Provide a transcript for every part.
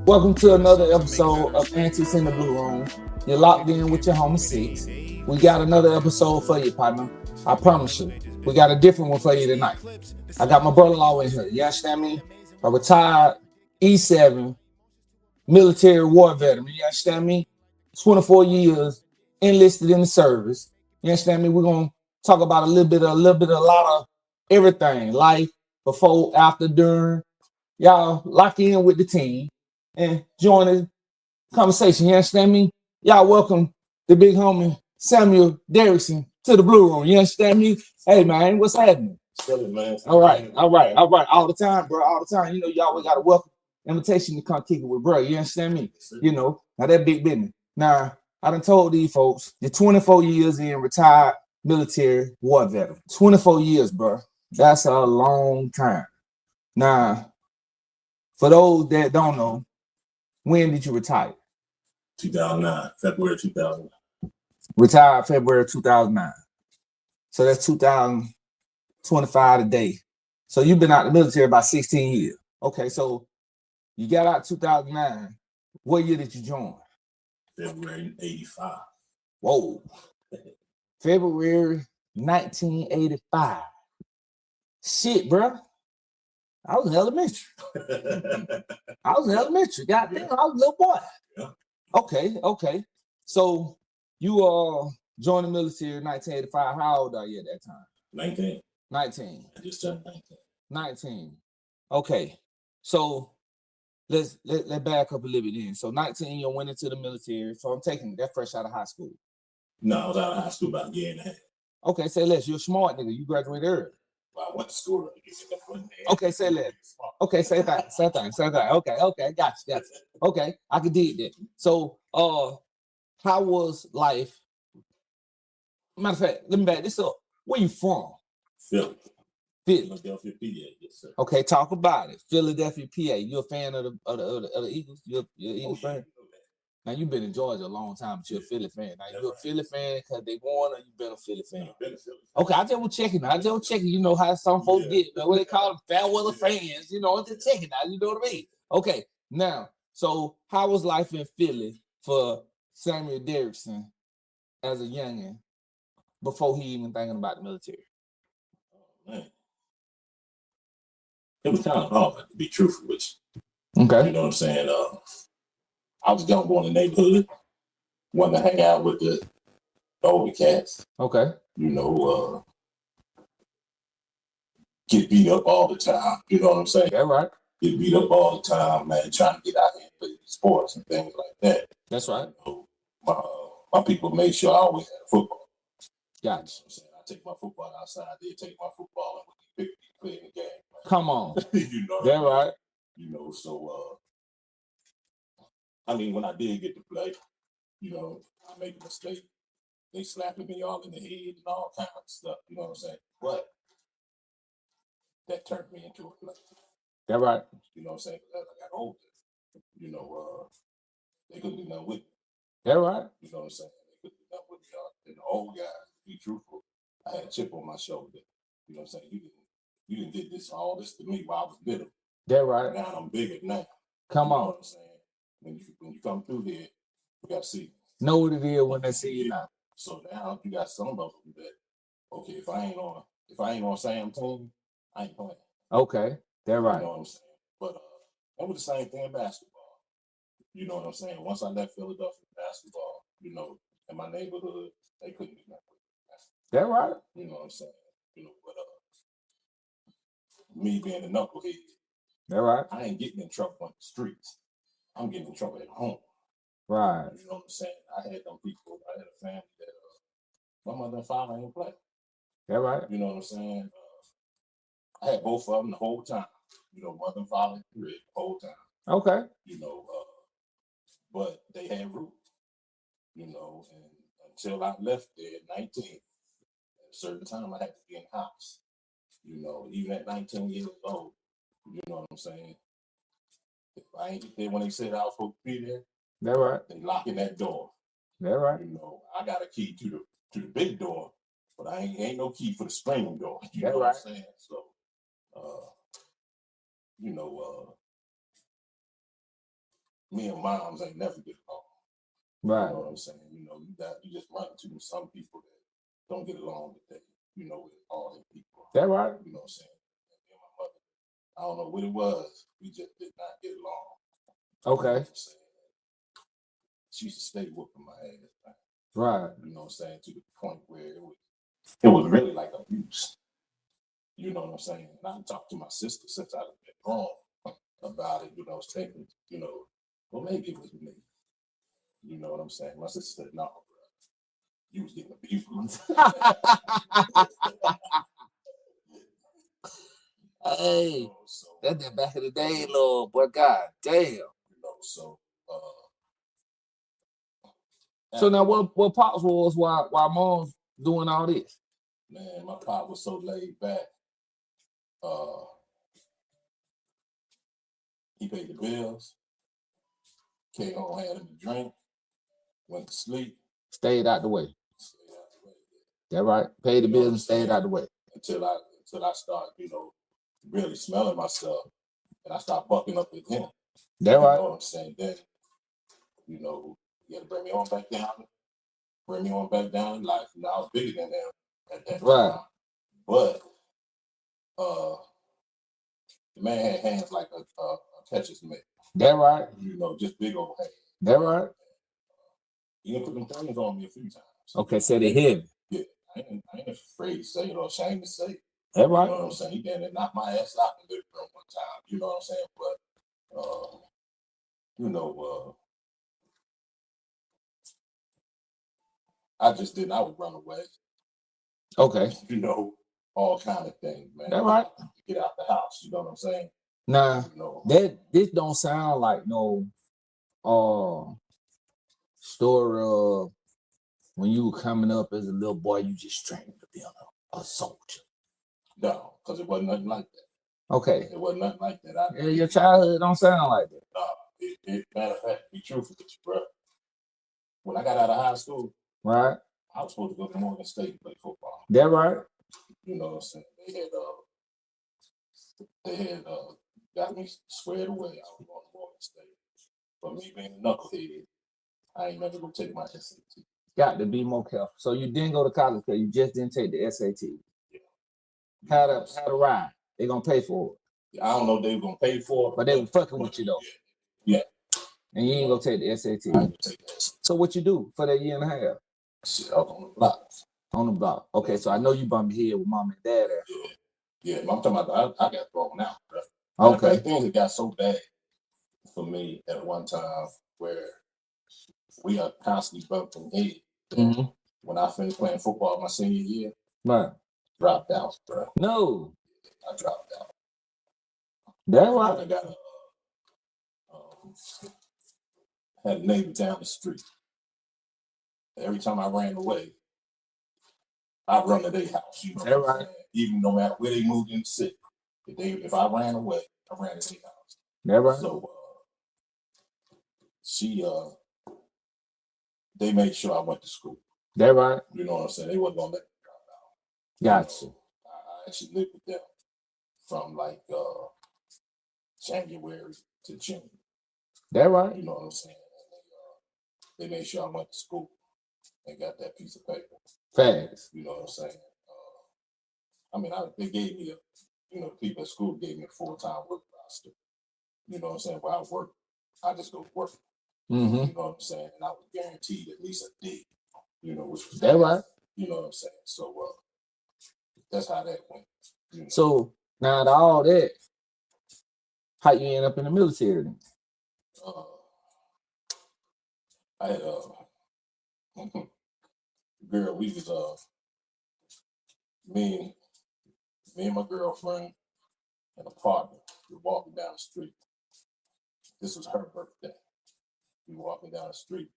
Welcome to another episode of Antics in the Blue Room. You're locked in with your homie Six. We got another episode for you, partner. I promise you. We got a different one for you tonight. I got my brother-in-law in here. You understand me? A retired EP7 military war veteran. You understand me? 24 years enlisted in the service. You understand me? We're gonna talk about a lot of everything. Life, before, after, during. Y'all lock in with the team and join the conversation. You understand me? Y'all welcome the big homie Samuel Derrickson to the Blue Room. You understand me? Hey man, what's happening? Man. All right. All the time, bro. All the time. You know, y'all we got a welcome invitation to come kick it with bro. You understand me? You know, now that big business. Now, I done told these folks, you're 24 years in, retired military war veteran. 24 years, bro. That's a long time. Now, for those that don't know, when did you retire? 2009, February 2009. Retired February 2009. So that's 2025 today. So you've been out of the military about 16 years. Okay, so you got out 2009. What year did you join? February 85. Whoa. February 1985. Shit, bro. I was in elementary. Goddamn, I was a little boy. Yeah. Okay. So you joined the military in 1985. How old are you at that time? 19. 19. I just turned 19. 19. Okay. So let's back up a little bit then. So 19, you went into the military. So I'm taking that fresh out of high school. No, I was out of high school about a year and a half. Okay, say less. You're a smart nigga. You graduated early. Well, I went to school. Okay, say less. Okay, say that. Okay, gotcha. Okay, I could dig that. So how was life? Matter of fact, let me back this up. Where you from? Philly. Philadelphia, PA. Yes, sir. Okay, talk about it. Philadelphia, PA. You a fan of the Eagles? You're an Eagles fan? Now you've been in Georgia a long time, but you're a Philly fan. Now you're a Philly fan because they won, or you've been a Philly fan? Okay, I just was checking. You know how some folks get what they call them fair weather fans. You know, I'm just checking now. You know what I mean? Okay, now, so how was life in Philly for Samuel Derrickson as a youngin before he even thinking about the military? Oh, man. It was kind of hard, to be truthful with you. Okay. You know what I'm saying? I was young boy in the neighborhood, wanted to hang out with the older cats. Okay. You know, get beat up all the time. You know what I'm saying? Yeah, right. Get beat up all the time, man, trying to get out here and play sports and things like that. That's right. You know, my people made sure I always had football. Gotcha. I take my football outside. They take my football and we play in the game. Man. Come on. You know. That's right. You know, so I mean, when I did get to play, you know, I made a mistake. They slapping me all in the head and all kinds of stuff. You know what I'm saying? But that turned me into a player. That's right. You know what I'm saying? As I got older, you know, they couldn't do nothing with me. That's right. You know what I'm saying? They couldn't do nothing with me. And the old guys, to be truthful, I had a chip on my shoulder. You know what I'm saying? You didn't did all this to me while I was little. That's right. Now I'm bigger now. Come you on. Know what I'm saying? When you come through here, you got to see. Know what it is when they see you now. So now you got some of them that, okay, if I ain't on Sam's team, I ain't playing. Okay, that's right. You know what I'm saying? But that was the same thing in basketball. You know what I'm saying? Once I left Philadelphia basketball, you know, in my neighborhood, they couldn't do nothing. That's right. You know what I'm saying? You know, but me being a knucklehead, that's right. I ain't getting in trouble on the streets. I'm getting in trouble at home. Right. You know what I'm saying? I had them people. I had a family that my mother and father ain't play. That's right. You know what I'm saying? I had both of them the whole time. You know, mother and father the whole time. Okay. You know, but they had rules. You know, and until I left there at 19, at a certain time I had to be in the house. You know, even at 19 years old. You know what I'm saying? If I ain't there when they said I was supposed to be there, that's right. They locking that door. That's right. You know, I got a key to the big door, but I ain't no key for the screen door. You that's know right. what I'm saying? So, you know, me and moms ain't never get along. Right. You know what I'm saying? You know, you just run into some people that don't get along with you know, with all the people. That right? You know what I'm saying? And my mother, I don't know what it was. We just did not get along. Okay. You know what I'm saying? She used to stay whooping my ass. Man. Right. You know what I'm saying? To the point where it was really like abuse. You know what I'm saying? And I talked to my sister since I've been grown about it, you know, thinking, you know, well, maybe it was me. You know what I'm saying? My sister said, no, bro, you was getting abused. Hey, you know, so, that's that back in the day, Lord, boy, God damn. You know, so. So now, what pops was while mom's doing all this? Man, my pop was so laid back. He paid the bills, came home, had him a drink, went to sleep. Stayed out the way. That right? Paid the bills and stayed out the way. Until I start, you know, really smelling myself, and I start bucking up with him. That right? You know what I'm saying? Then, you know, you had to bring me on back down. Like, you know, I was bigger than him at that time. But the man had hands like a catcher's mitt. That right? You know, just big old hands. That right? He done put them things on me a few times. Okay, so they heavy. Yeah, I ain't afraid to say it or ashamed to say it. That right? You know what I'm saying? He done knocked my ass out in the living room one time. You know what I'm saying? But you know, I just didn't. I would run away. Okay. You know, all kind of things, man. That right? Get out the house. You know what I'm saying? Nah, you know, this don't sound like no story of when you were coming up as a little boy, you just trained to be a soldier. No, because it wasn't nothing like that. Okay. It wasn't nothing like that. Your childhood don't sound like that. No, matter of fact, be truthful with you, bro. When I got out of high school, right, I was supposed to go to Morgan State and play football. That right? You know what I'm saying? They had got me squared away. I was going to Morgan State. But me being a knucklehead, I ain't never gonna take my SAT. Got to be more careful. So you didn't go to college because you just didn't take the SAT. Yeah. How to ride? They gonna pay for it. I don't know if they were gonna pay for it, but they were fucking with you though. Yeah. And you ain't gonna take the SAT. I ain't gonna take the SAT. So what you do for that year and a half? Shit, I was on the block. On the block. Okay, so I know you bumped your head with mom and dad there. Yeah, I'm talking about I got thrown out, bro. Okay. Things got so bad for me at one time where we are constantly bumping heads. Mm-hmm. When I finished playing football my senior year, right, dropped out, bro. No, I dropped out. That right. I got had a neighbor down the street. Every time I ran away, I run to their house. You know, that right. Even no matter where they moved in the city, if I ran away, I ran to their house. That right. So they made sure I went to school. That right. You know what I'm saying? They wasn't gonna let me drop out. Gotcha. You know, I actually lived with them from like January to June. That right. You know what I'm saying? And they made sure I went to school and got that piece of paper. Fast. You know what I'm saying? I mean, they gave me people at school gave me a full-time work roster. You know what I'm saying? Where I work, I just go to work. Mm-hmm. You know what I'm saying? And I was guaranteed at least a day. You know, which was that right? You know what I'm saying? So that's how that went. You know? So now to all that, how you end up in the military? I had a girl. We was me and my girlfriend and a partner. We were walking down the street. This was her birthday. We were walking down the street.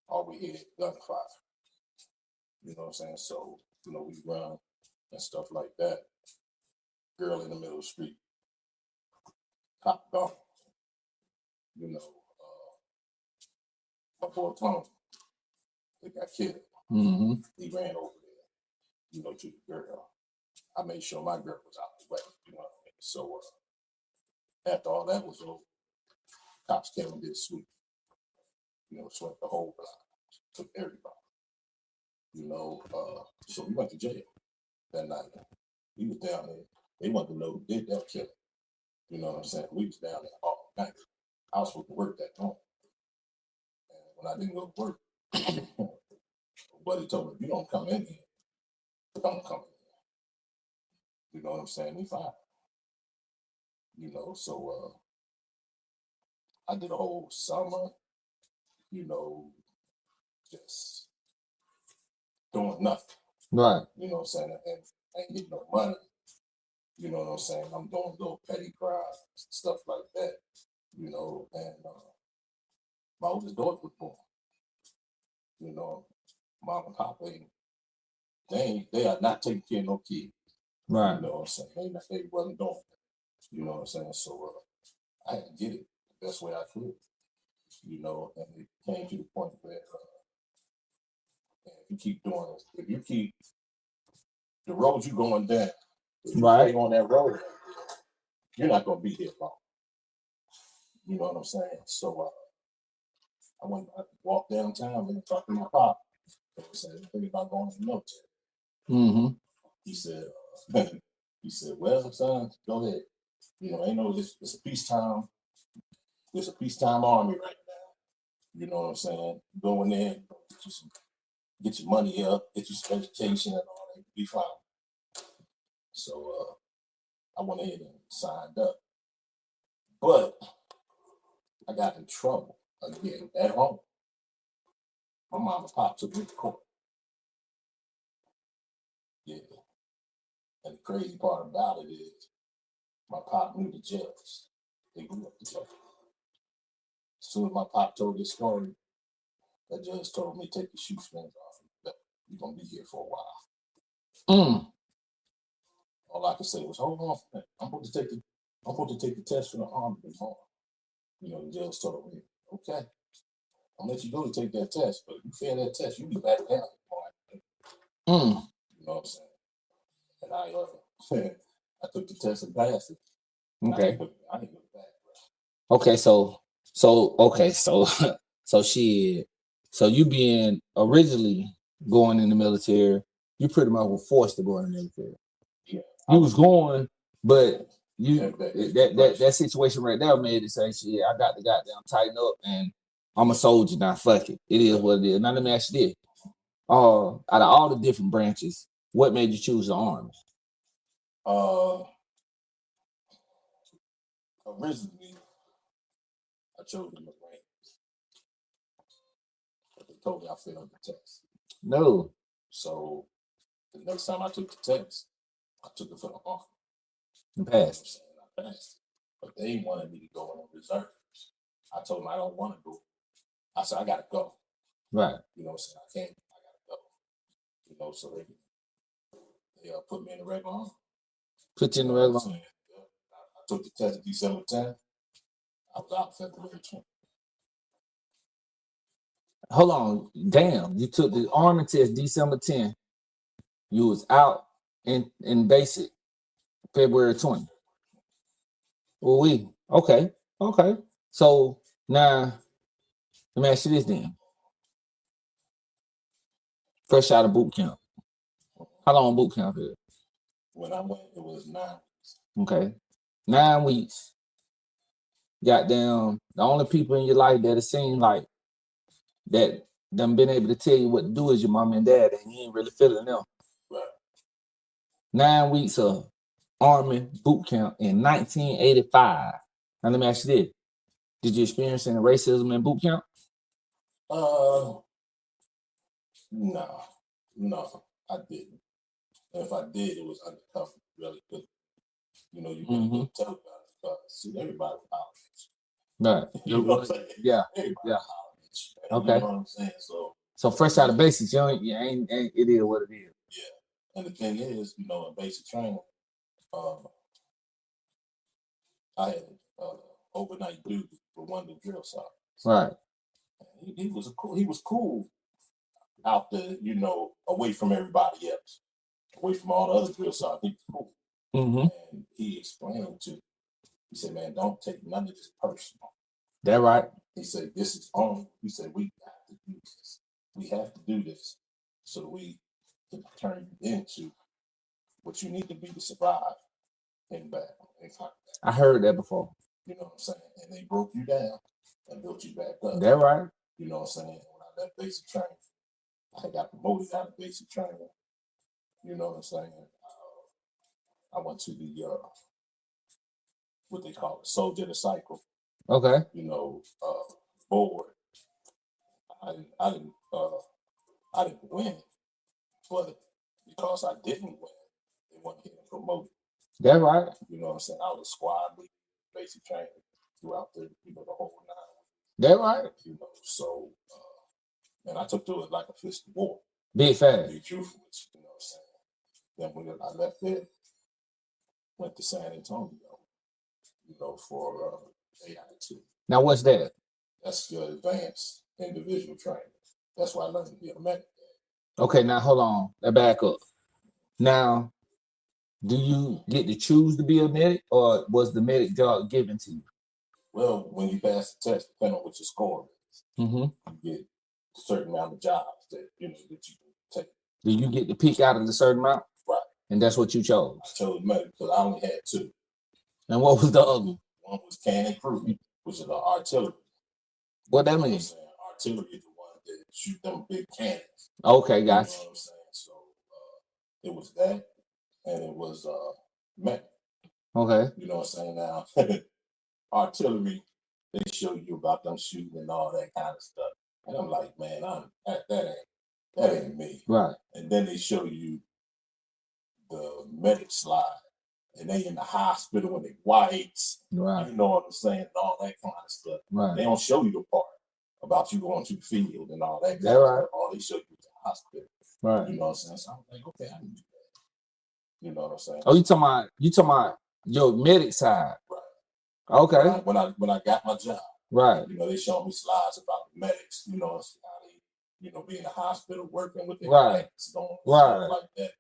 All we hear gunfire. You know what I'm saying? So we run and stuff like that. Girl in the middle of the street, cop gone. You know, my boy Tony, he got killed. Mm-hmm. He ran over there, to the girl. I made sure my girl was out the way. You know what I mean? So after all that was over, cops came and did a sweep. Swept the whole block, took everybody. So we went to jail that night. We was down there. They wanted to know who did that killing. You know what I'm saying? We was down there all night. I was supposed to work that morning. And when I didn't go to work, buddy told me, if you don't come in here, don't come in here. You know what I'm saying? We fine. So I did a whole summer, just doing nothing. Right. You know what I'm saying? And I ain't getting no money. You know what I'm saying? I'm doing little petty crimes, stuff like that. And my oldest daughter was born. Mom and pop they are not taking care of no kids. Right. You know what I'm saying? They wasn't doing it. You know what I'm saying? So I had to get it the best way I could. And it came to the point where if you keep doing this, if you keep the road you going down, if you stay on that road, you're not gonna be here long. You know what I'm saying? So I walked downtown and talked to my pop. I said, I'm thinking about going to the military. Mm-hmm. He said, well, son, go ahead. Ain't no it's a peacetime. It's a peacetime army right now. You know what I'm saying? Go in there, get your money up, get you some education and all that, be fine. So I went ahead and signed up. But I got in trouble again at home. My mom and pop took me to court. Yeah. And the crazy part about it is my pop knew the judge. They grew up together. As soon as my pop told this story, that judge told me, take your shoestrings off. You're going to be here for a while. All I could say was, hold on. I'm supposed to take the test for the army tomorrow. The judge told me, okay, I'll let you go to take that test, but if you fail that test, you'll be back down tomorrow. You know what I'm saying? And I took the test and passed it. Okay. I didn't go back, bro. Okay, so you being originally going in the military, you pretty much were forced to go in the military. Yeah. You was going, but that situation right there made it say, shit, I got to goddamn tighten up and I'm a soldier now. Fuck it. It is what it is. Now let me ask you this. Out of all the different branches, what made you choose the Army? Originally, I chose the Marines. But they told me I failed the test. No. So the next time I took the test, I took it for the Army. You passed. I passed. But they wanted me to go in the reserves. I told them I don't want to go. I said, I got to go. Right. You know what I'm saying? I can't. I got to go. So they put me in the regular Army. Put you in the regular Army. I took the test December 10th. I was out February 20th. Hold on. Damn. You took the Army test December 10th. You was out in basic February 20th. Okay. So now let me ask you this then. Fresh out of boot camp. How long boot camp is? When I went, it was 9 weeks. Okay. 9 weeks. Goddamn, the only people in your life that it seems like that them been able to tell you what to do is your mom and dad, and you ain't really feeling them. Right. 9 weeks of Army boot camp in 1985. Now let me ask you this. Did you experience any racism in boot camp? No, I didn't. And if I did, it was undercover, really, because you really tell about it. See, everybody was hollering at you. Right. You know what I'm saying? Yeah. Everybody hollering at you. Okay. You know what I'm saying? So fresh out of basics, you ain't it is what it is. Yeah. And the thing is, in basic training, I had overnight duty for one of the drill sergeants. Right. He was cool out there, away from everybody else, away from all the other drill sergeants. He was cool. Mm-hmm. And he explained he said, man, don't take none of this personal. That right. He said, this is on. He said, we have to do this. We have to do this so that we can turn you into what you need to be to survive in battle. I heard that before. You know what I'm saying? And they broke you down and built you back up. That right. You know what I'm saying? When I left basic training, I got promoted out of basic training. You know what I'm saying? I went to the what they call it, soldier cycle. Okay. You know, board. I didn't win, but because I didn't win, they wanted to get promoted. That right. You know what I'm saying? I was squad leader, basic training throughout the the whole 9. That right. You know, so and I took to it like a fist of war. Big fast. Be truthful with you, you know what I'm saying? Then when I left there, went to San Antonio, you know, for AI2. Now what's that? That's your advanced individual training. That's why I learned to be a medic. Okay, now hold on. Let's back up. Now, do you get to choose to be a medic, or was the medic job given to you? Well, when you pass the test, depending on what your score is, you get a certain amount of jobs that that you can take. Do you get to pick out of a certain amount? Right. And that's what you chose? I chose medic because I only had 2. And what was the other one? One was cannon crew, which is the artillery. What that means? Artillery is the one that shoot them big cannons. Okay, gotcha. You know what I'm saying? So it was that, and it was medic. Okay. You know what I'm saying? Now, artillery, they show you about them shooting and all that kind of stuff. And I'm like, man, that ain't me. Right. And then they show you the medic slide. And they in the hospital when they whites. Right. You know what I'm saying? And all that kind of stuff. Right. They don't show you the part about you going to the field and all that kind of stuff. All they show you is the hospital. Right. You know what I'm saying? So I'm like, okay, I can do that. You know what I'm saying? Oh, you talking about your medic side? Right. Okay. When I got my job, right. You know, they showed me slides about the medics. You know, how they, be in the hospital working with their medics, stuff like that.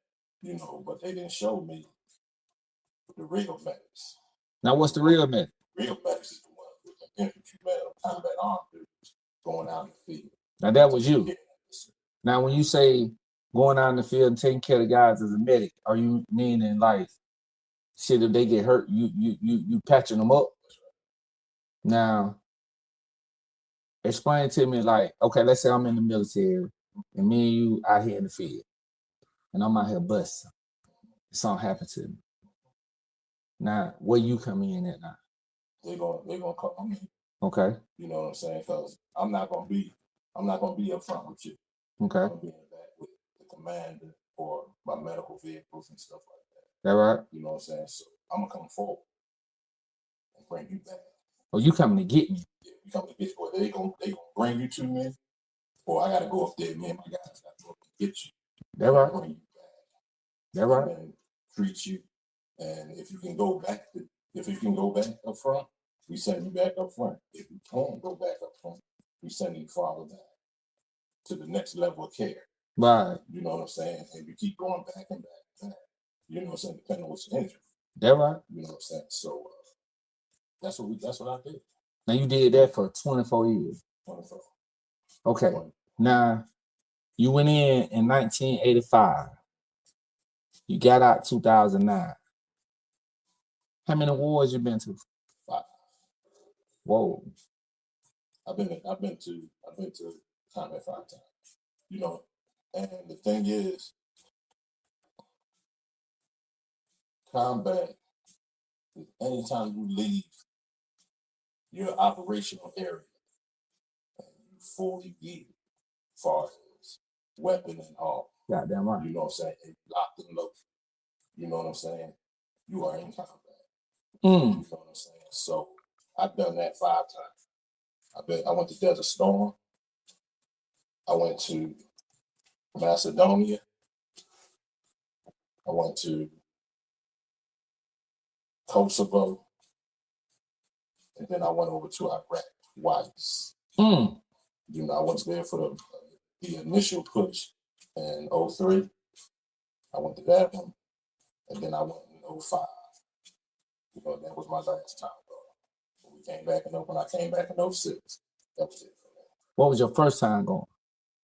You know, but they didn't show me the real medics. Now, what's the real medic? Real medics is the one with the infantry man, combat armed dudes going out in the field. Now that was you. Now, when you say going out in the field and taking care of guys as a medic, are you meaning like shit if they get hurt, you patching them up? Now, explain to me like, okay, let's say I'm in the military and me and you out here in the field, and I'm out here busting. Something happened to me. Now, where you come in at now? They're gonna call me. Okay. You know what I'm saying? Because I'm not gonna be up front with you. Okay. I'm gonna be in the back with the commander or my medical vehicles and stuff like that. That right? You know what I'm saying? So I'm gonna come forward and bring you back. Oh, you coming to get me? Yeah, you coming to get you. Or they gonna bring you to me, or I gotta go up there. Me and my guys gotta go up and get you. That right? Bring you back. That right? And treat you. And if you can go back up front, we send you back up front. If you can't go back up front, we send you farther back to the next level of care. Right. You know what I'm saying? And you keep going back and back and back. You know what I'm saying? Depending on what's injured. That right? You know what I'm saying? So that's what I did. Now you did that for 24 years. 24. Okay. 20. Now you went in 1985. You got out 2009. How many wars you been to? 5. Whoa. I've been to combat 5 times. You know, and the thing is, combat, anytime you leave your operational area and you fully geared as far as weapon and all. Goddamn right. You know what I'm saying? And locked and loaded. You know what I'm saying? You are in combat. You know what I'm saying? So I've done that 5 times. I went to Desert Storm. I went to Macedonia. I went to Kosovo. And then I went over to Iraq twice. You know, I went there for the initial push in 03. I went to that one. And then I went in 05. You know, that was my last time. We came back when I came back in 06. That was it. What was your first time going?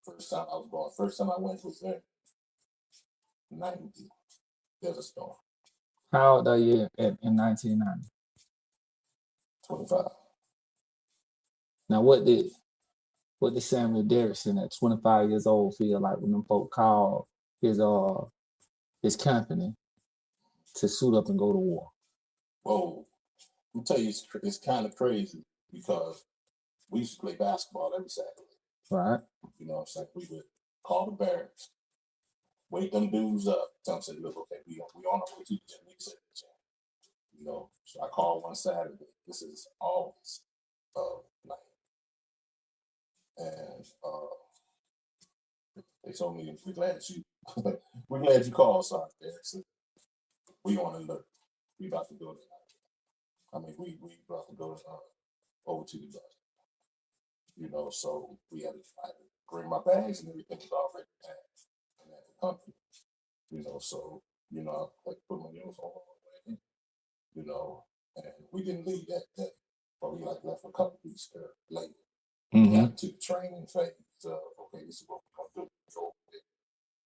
First time I was going. First time I went was in 90. Desert Storm. How old are you in 1990? 25. Now, what did Samuel Derrickson at 25 years old feel like when them folk called his company to suit up and go to war? Well, let me tell you, it's kind of crazy because we used to play basketball every Saturday. Right. You know what I'm saying? We would call the barracks, wake them dudes up, tell them, say, look, okay, we on our way to the gym. You know, so I called one Saturday. This is August night. And they told me, we're glad you called, Sergeant Derrickson. We on alert. We about to go to, we about to go over to the bus. You know, so I had to bring my bags and everything was already packed and at the company. You know, so, you know, I put my uniform on, you know, and we didn't leave that day, but we left a couple weeks later. Mm-hmm. Got to the training phase of, okay, this is what we're going to do.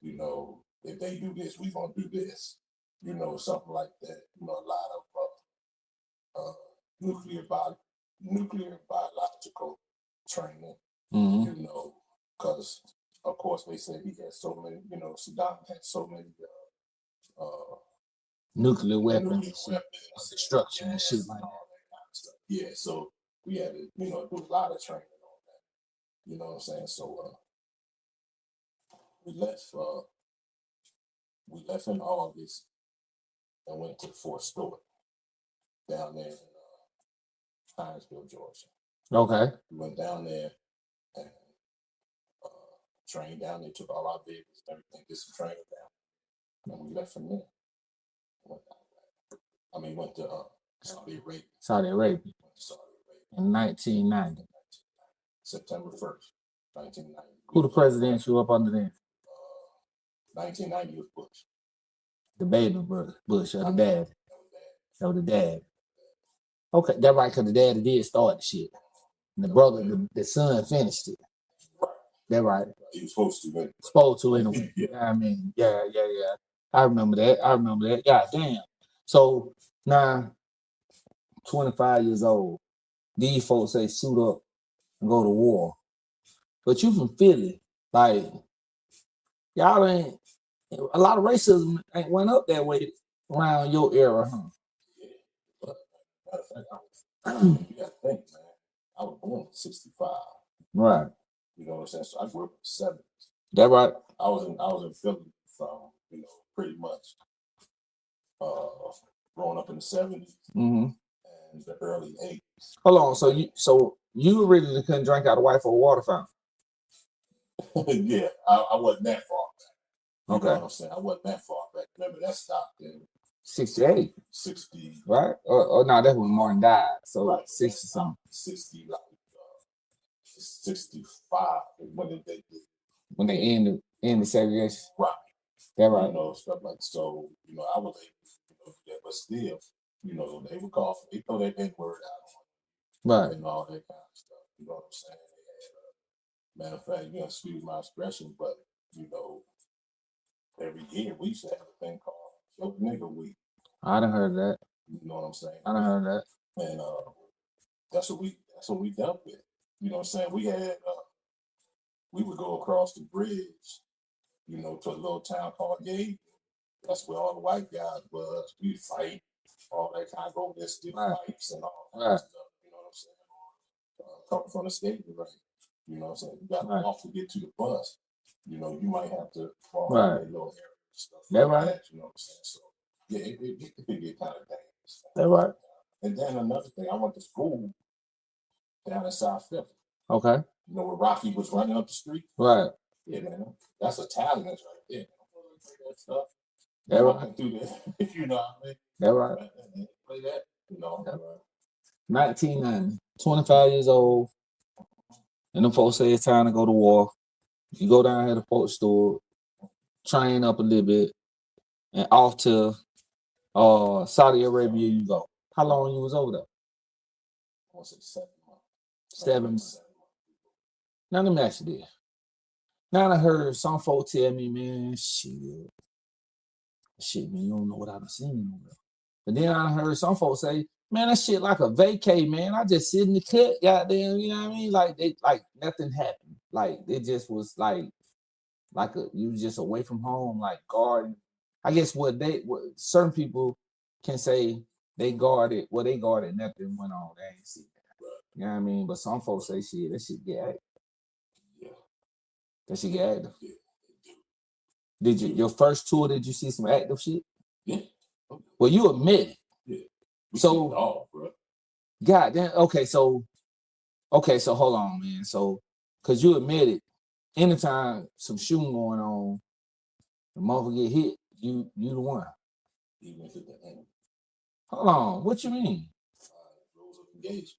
You know, if they do this, we're going to do this. You know, something like that. You know, a lot of nuclear biological training. Mm-hmm. You know, because of course they said he had so many. You know, Saddam had so many nuclear weapons, destruction and shit like that. Yeah, so we had to, you know, do a lot of training on that. You know what I'm saying? So we left in August and went to Fort Stewart down there in Hinesville, Georgia. Okay. We went down there and trained down there, took all our vehicles and everything, did some training down. And we left from there. Went to Saudi Arabia. Saudi Arabia. In 1990. September 1st, 1990. Who the president you up under there? 1990 was Bush. The baby Bush or the dad? That was the dad. Okay, that's right, because the daddy did start the shit. And the brother, the son finished it. That's right. He was supposed to, man. Supposed to, anyway. Yeah. Yeah. I remember that. God damn. So now, 25 years old, these folks say suit up and go to war. But you from Philly, like, y'all ain't, a lot of racism ain't went up that way around your era, huh? You gotta think, man. I was born in 65. Right. You know what I'm saying? So I grew up in the 70s. That right? I was in Philly from, you know, pretty much growing up in the 70s and the early 80s. Hold on, so you originally couldn't drink out of white for a water fountain? Yeah, I wasn't that far back. Okay. You know what I'm saying? I wasn't that far back. Remember, that stopped in 68. 60. Right? Or no, that's when Martin died. So like 60 something. 60, like 65 when they ended segregation. Right. That right. You know, stuff like so, you know, I was able to do that, but still, you know, they would call, they throw that big word out on right and all that kind of stuff. You know what I'm saying? Matter of fact, you know, excuse my expression, but you know, every year we used to have a thing called Choke Nigga Week. I done heard that. You know what I'm saying? I done heard that. And that's what we dealt with. You know what I'm saying? We would go across the bridge, you know, to a little town called Gate. That's where all the white guys was. We'd fight, all that kind of go there, steal pipes and all that stuff. You know what I'm saying? Coming from the skating rink. You know what I'm saying? You got to walk to get to the bus. You know, you might have to fall in that little area and stuff. That, you know what I'm saying? So, yeah, it can get kind of dangerous. That right. And then another thing, I went to school down in South Philly. Okay. You know where Rocky was running up the street? Right. Yeah, man. That's Italians right there. That stuff. That right. Do that. You know what I mean? That right. Play that. You know. That right. 1990. 25 years old. And them folks say it's time to go to war. You go down here to Fort Stewart, train up a little bit, and off to Saudi Arabia you go. How long you was over there? want to say 7 months. 7 months. Now let me ask you this. Now I heard some folks tell me, man, shit, man, you don't know what I've seen over there. But then I heard some folks say, man, that shit like a vacay, man. I just sit in the cut, goddamn, you know what I mean? Like nothing happened. Like it just was like you just away from home, like guarding. I guess what certain people can say they guarded, nothing went on. They ain't see that. You know what I mean? But some folks say that shit get active. Yeah. That shit get active. Yeah. Did your first tour, did you see some active shit? Yeah. Well, you admit it. Yeah. So, all, bro. Goddamn. Okay, so hold on, man. So, cause you admitted, anytime some shooting going on, the motherfucker get hit, you the one. Even if it's the enemy. Hold on, what you mean? Rules of engagement,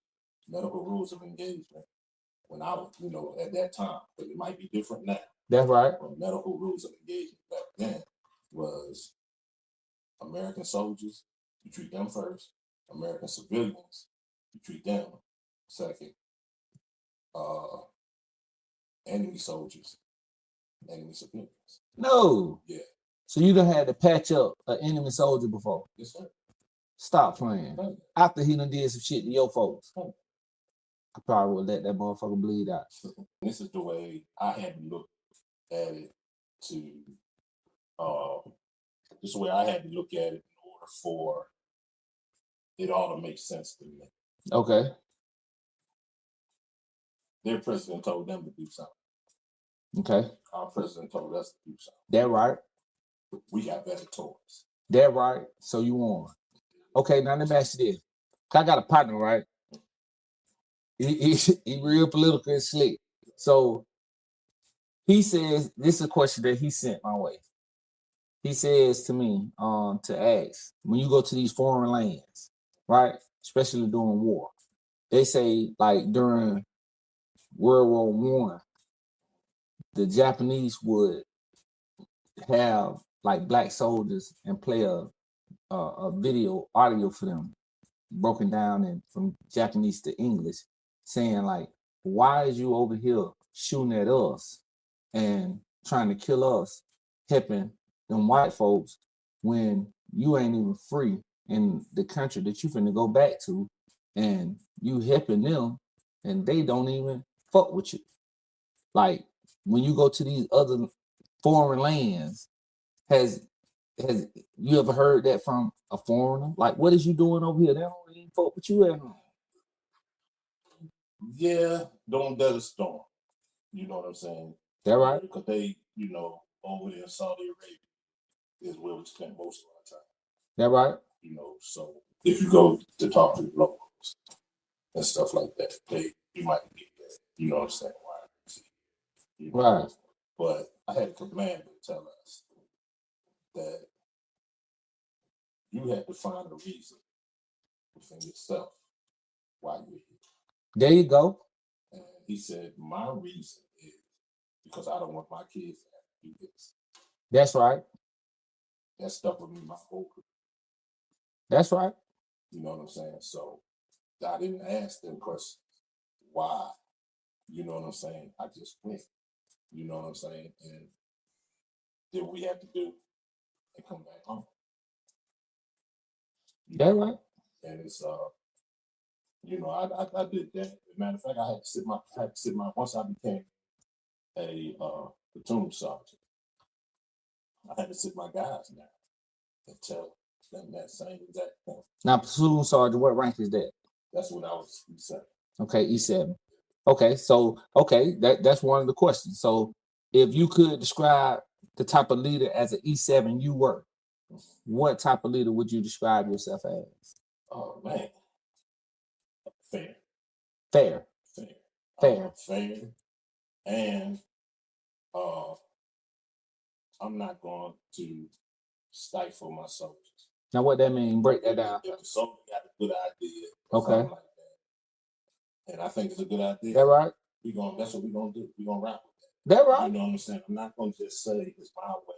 medical rules of engagement. When I was, at that time, but it might be different now. That's right. But medical rules of engagement back then was American soldiers, you treat them first. American civilians, you treat them second. Enemy soldiers, enemy civilians. No. Yeah. So you done had to patch up an enemy soldier before? Yes, sir. Stop playing. After he done did some shit to your folks. I probably would let that motherfucker bleed out. This is the way I had to look at it this is the way I had to look at it in order for it all to make sense to me. Okay. Their president told them to do something. Okay. Our president told us to do something. That right. We got better toys. That right. So you won. Okay, now let me ask you this. I got a partner, right? He real political and slick. So he says, this is a question that he sent my way. He says to me, to ask, when you go to these foreign lands, right? Especially during war, they say like during World War I, the Japanese would have like black soldiers and play a audio for them, broken down and from Japanese to English, saying like, why is you over here shooting at us and trying to kill us, helping them white folks when you ain't even free in the country that you finna go back to, and you helping them and they don't even fuck with you. Like when you go to these other foreign lands, has you ever heard that from a foreigner? Like, what is you doing over here? They don't even fuck with you at home. Yeah, don't Desert Storm. You know what I'm saying? That right? Because they, over there in Saudi Arabia is where we spend most of our time. That right? So if you go to talk to the locals and stuff like that, you might get that. You know what I'm saying? Why? Right. But I had a command to tell us that you had to find a reason within yourself why you're here. There you go. And he said, my reason is because I don't want my kids to have to do this. That's right. That stuck with me my whole career. That's right. You know what I'm saying? So I didn't ask them questions. Why? You know what I'm saying? I just went. You know what I'm saying? And did what we have to do and come back home. That right. And it's I did that. As a matter of fact, I had to sit my once I became a platoon sergeant, I had to sit my guys down and tell them that same exact thing. Now, platoon sergeant, what rank is that? That's when I was E7. Okay, E7. Okay, so that's one of the questions. So if you could describe the type of leader as an E7 you were, what type of leader would you describe yourself as? Oh man. Fair. Fair. And I'm not going to stifle my soldiers. Now, what that mean? Break that down. If the soldier got a good idea, okay, something like that, and I think it's a good idea. That right? That's what we're gonna do. We're gonna rock with that. That right? You know what I'm saying? I'm not gonna just say it's my way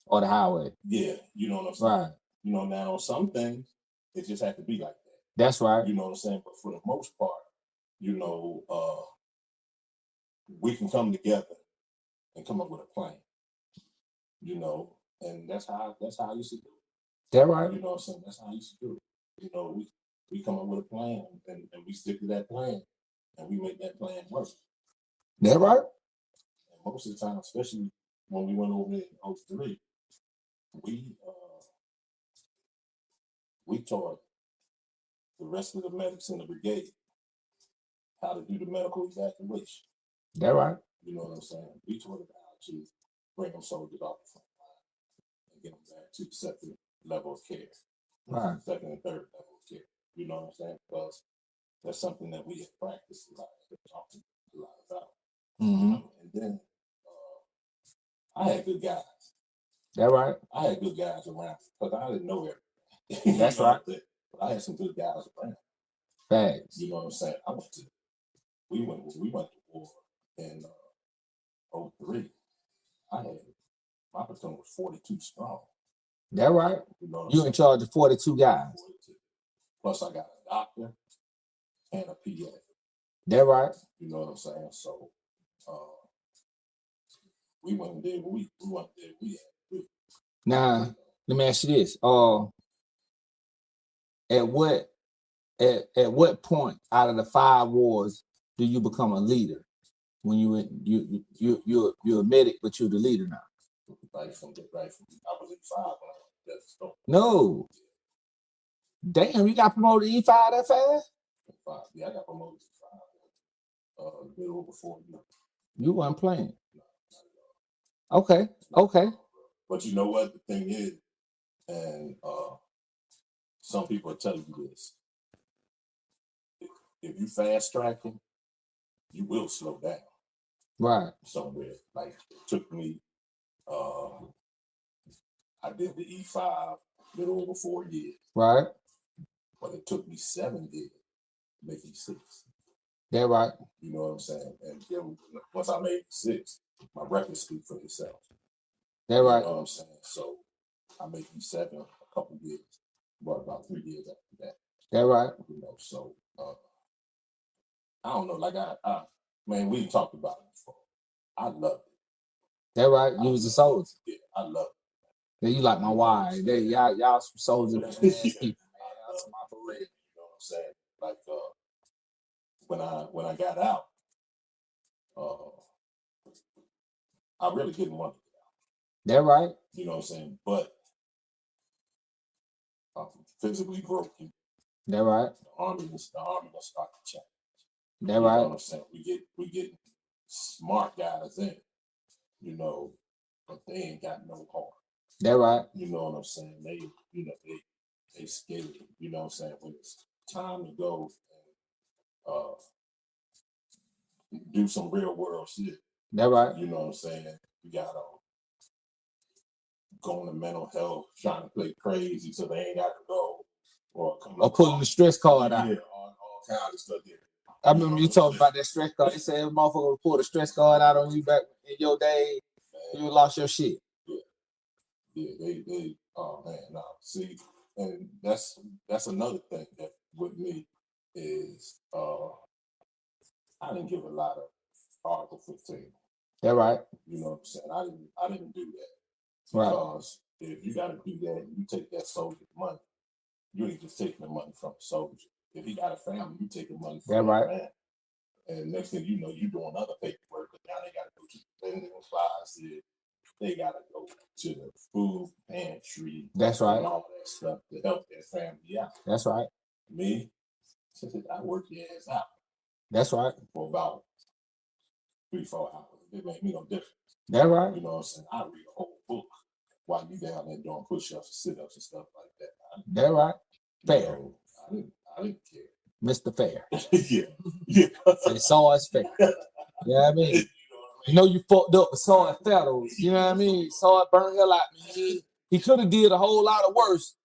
or the highway. Yeah, you know what I'm saying. Right. Now on some things it just had to be like that. That's right. You know what I'm saying. But for the most part, you know, we can come together and come up with a plan, you know, and that's how I used to do it. That right. You know what I'm saying? That's how I used to do it. You know, we come up with a plan and we stick to that plan and we make that plan work. That right. And most of the time, especially when we went over there in 03, we taught the rest of the medics in the brigade how to do the medical evacuation. That right. You know what I'm saying? We taught them how to bring them soldiers off the front line and get them back to the second level of care. Right. Second and third level of care. You know what I'm saying? Because that's something that we have practiced a lot, talking a lot about. Mm-hmm. And then I had good guys. That right. I had good guys around because I didn't know everything. That's right. But I had some good guys around. Thanks. You know what I'm saying? We went to war in 03. My platoon was 42 strong. That right. You know you in charge of 42 guys. 42. Plus I got a doctor and a PA. That right. You know what I'm saying? So we went and did what we had to do. Now, let me ask you this. At what point out of the 5 wars do you become a leader? When you're a medic, but you're the leader now. Right from I was in 5 when I was at the store. No. Damn, you got promoted to E5 that fast? 5. Yeah, I got promoted to 5. A little over 4 years. You weren't playing. No, not at all. Okay. But you know what the thing is, and some people are telling you this. If you fast tracking, you will slow down. Right. Somewhere. Like it took me I did the E5 a little over 4 years. Right. But it took me 7 years to make E6. That right. You know what I'm saying? And then once I made E6, my records speak for themselves. That right. You know what I'm saying? So I made E7 a couple years, but about 3 years after that. That right. You know, so I don't know, like man, we talked about it before. I loved it. That right. You was a soldier. Yeah, I loved it. Then you like my wife. Y'all some soldiers. You know what I'm saying? Like when I got out, I really didn't want to get out. That right. You know what I'm saying? But I'm physically broken. That right. The army will start to change. That right. You know what I'm saying? We get smart guys in, you know, but they ain't got no heart. That right. You know what I'm saying? They scared. You know what I'm saying? When it's time to go and do some real world shit. That right. You know what I'm saying? You gotta go into mental health, trying to play crazy so they ain't got to go. Or pulling the stress card out. Yeah, all kinds of stuff there. I remember you talking about that stress card. They said motherfucker would pull the stress card out on you back in your day, you lost your shit. Yeah, they oh man, no. See, and that's another thing that with me is I didn't give a lot of Article 15. That right. You know what I'm saying? I didn't do that. Because if you gotta do that and you take that soldier's money, you ain't just taking the money from the soldier. If he got a family, you take the money from that family. And next thing you know, you doing other paperwork, but now they gotta go to the vending closet. They gotta go to the food pantry. That's right. And all that stuff to help their family out. That's right. Me, I work your ass out. That's right. For about 3-4 hours. It made me no difference. That's right. You know what I'm saying? I read a whole book while you down there doing push-ups and sit-ups and stuff like that. That's right. Fair. You know, I didn't care. Mr. Fair. Yeah. They saw us fair. You know what I mean? You know you fucked up, but saw it fell. You know what I mean? Saw it burn hell out me. He could have did a whole lot of worse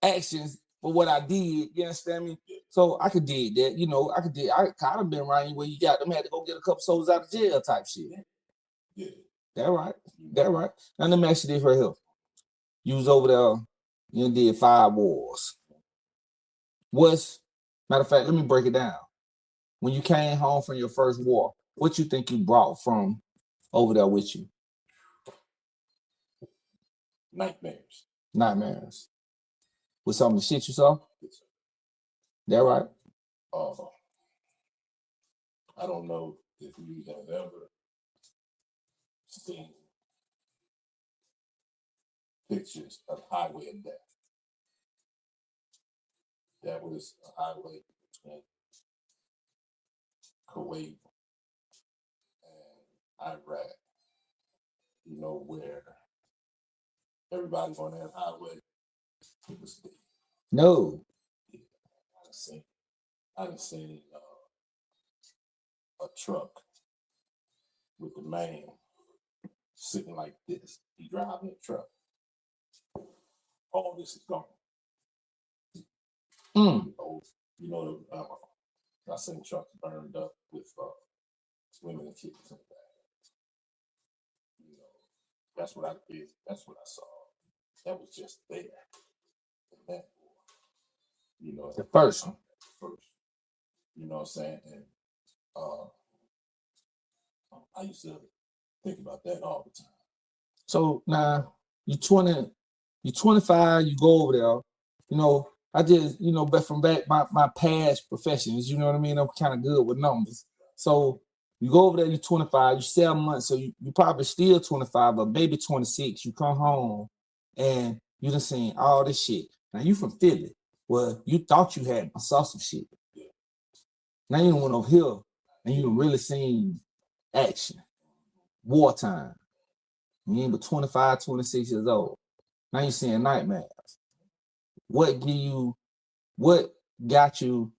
actions for what I did. You understand me? So I could did that. You know, I kind of been around where you got them had to go get a couple soldiers out of jail type shit. Yeah. That right. That right. Now let me ask you this right here. You was over there, you did 5 wars. Matter of fact, let me break it down. when you came home from your first war, what you think you brought from over there with you? Nightmares. With some of the shit you saw? That right? I don't know if you have ever seen pictures of Highway of Death. That was a highway between Kuwait and Iraq. You know, where everybody on that highway, it was dead. No. Yeah, I done seen a truck with the man sitting like this. He driving the truck. All this is gone. You know, I seen trucks burned up with women and kids in the back. You know, that's what I did. That's what I saw. That was just there. In that war. You know, the first one. You know what I'm saying? And I used to think about that all the time. So now you 20, you 25, you go over there. You know, I just, you know, but from back my past professions, you know what I mean? I'm kind of good with numbers. So you go over there, you're 25, you 7 months, so you probably still 25, but maybe 26. You come home and you done seen all this shit. Now you from Philly. Well, you thought you had saw some shit. Yeah. Now you done went over here and you done really seen action. Wartime. You ain't but 25, 26 years old. Now you're seeing nightmares. What got you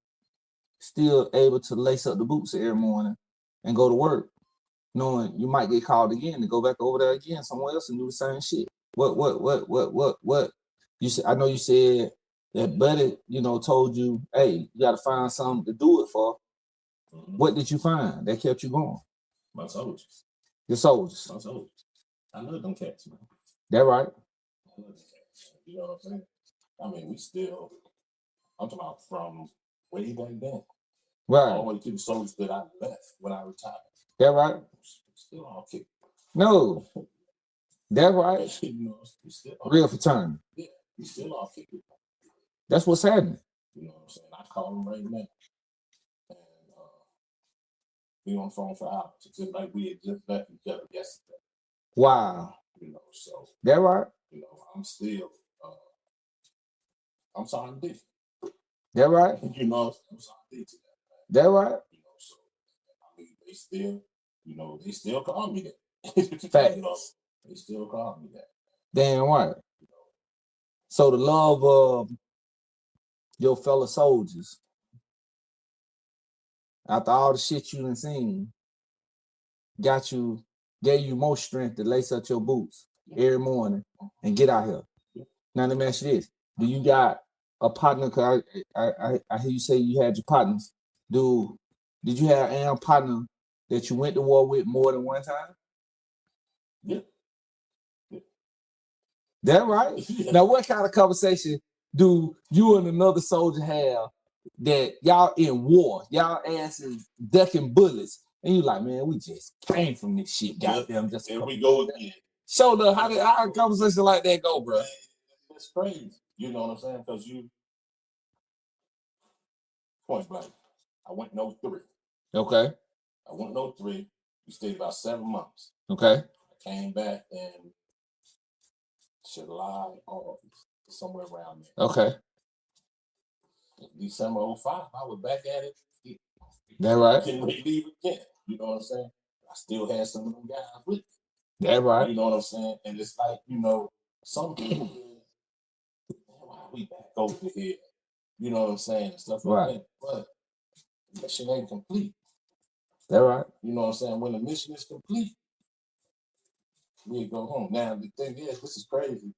still able to lace up the boots every morning and go to work, knowing you might get called again to go back over there again somewhere else and do the same shit? What you said? I know you said that buddy, you know, told you, hey, you got to find something to do it for. Mm-hmm. What did you find that kept you going? My soldiers. Your soldiers. My soldiers. I love them cats, man. That right? I love them cats. You know what I'm saying? I mean, I'm talking about from way back then. Right. All the way to the soldiers that I left when I retired. That right? Still all kicked. No. That right? You know, real fraternity. Yeah, we still all kicked. That's what's happening. You know what I'm saying? I call them right now. And we on the phone for hours. It's just like we had just left each other yesterday. Wow. You know, so. That right? You know, I'm still, I'm sorry to do. That right? You know, I'm sorry to do to that. That right? You know, so, I mean, they still call me that. Facts. You know, they still call me that. Damn right. You know. So the love of your fellow soldiers, after all the shit you done seen, gave you more strength to lace up your boots every morning and get out here. Now let me ask you this. Do you got a partner? Cause I hear you say you had your partners. Did you have a partner that you went to war with more than one time? Yeah. That right? Yeah. Now what kind of conversation do you and another soldier have that y'all in war, y'all asses ducking bullets, and you like, man, we just came from this shit, goddamn. Just there we go again. So how a conversation like that go, bro? It's crazy. You know what I'm saying? Because point blank, I went in 03. Okay. I went in 03. We stayed about 7 months. Okay. I came back in July, August, somewhere around there. Okay. December 05, I was back at it. That right? Getting ready to leave again. You know what I'm saying? I still had some of them guys with me. That right? You know what I'm saying? And it's like, you know, some people, why are we back over here? You know what I'm saying? And stuff like that. But the mission ain't complete. That right? You know what I'm saying? When the mission is complete, we go home. Now, the thing is, this is crazy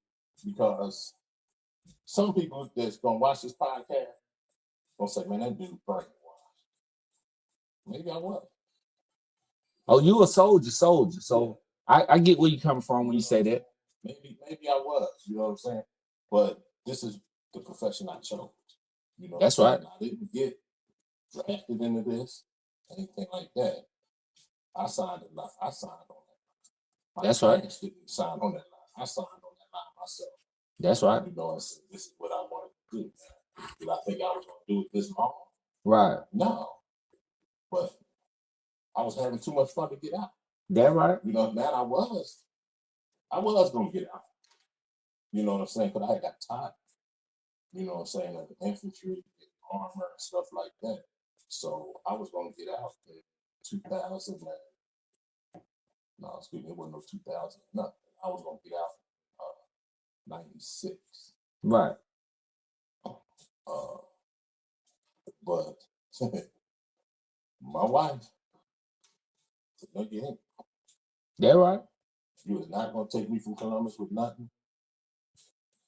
because some people that's going to watch this podcast going to say, man, that dude brainwashed. Maybe I was. Oh, you a soldier. So yeah. I get where you're coming from when you say that. Maybe I was, you know what I'm saying? But this is the profession I chose. You know, that's right. I didn't get drafted into this. anything like that. I signed on that. My That's right. parents didn't sign on that line. I signed on that line myself. That's right. You know, I said, this is what I wanted to do. Did I think I was going to do it this long? Right. No. But I was having too much fun to get out. That right. You know, man, I was going to get out. You know what I'm saying? Because I had got tired. You know what I'm saying? Of the infantry, armor, and stuff like that. So I was going to get out in 2000. No, excuse me, it wasn't no 2000. Nothing. I was going to get out 96. Right. But my wife said, no, you ain't. That right. You was not going to take me from Columbus with nothing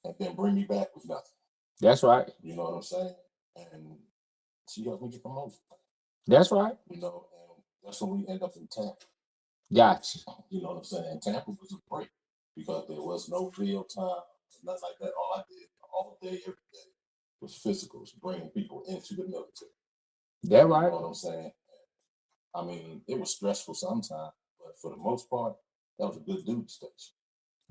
and then bring me back with nothing. That's right. You know what I'm saying? And she helped me get promoted. That's right. You know, and that's when we end up in Tampa. Gotcha. You know what I'm saying? And Tampa was a break because there was no real time, nothing like that. All I did all day, every day was physicals, bringing people into the military. That right. You know what I'm saying? I mean, it was stressful sometimes, but for the most part, that was a good duty station.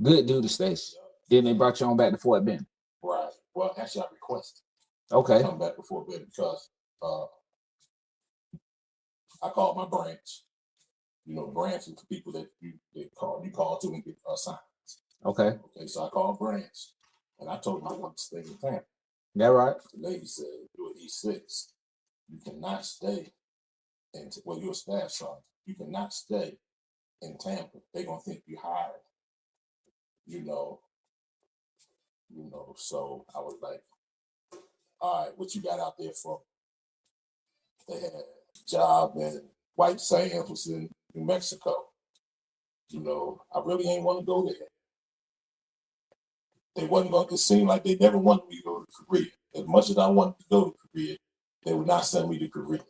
Good duty station. Yeah. Then they brought you on back to Fort Benning. Right. Well, actually, I requested. Okay. To come back to Fort Benning because I called my branch. You know, branch is the people that you call to and get assignments. Okay. Okay, so I called branch and I told them I want to stay in Tampa. That right. The lady said, you're an E6. You cannot stay you're a staff sergeant. You cannot stay in Tampa. They're gonna think you hired. You know, so I was like, all right, what you got out there for? They had a job in White Sands, was in New Mexico. You know, I really ain't want to go there. They wasn't going to seem like they never wanted me to go to Korea. As much as I wanted to go to Korea, they would not send me to Korea.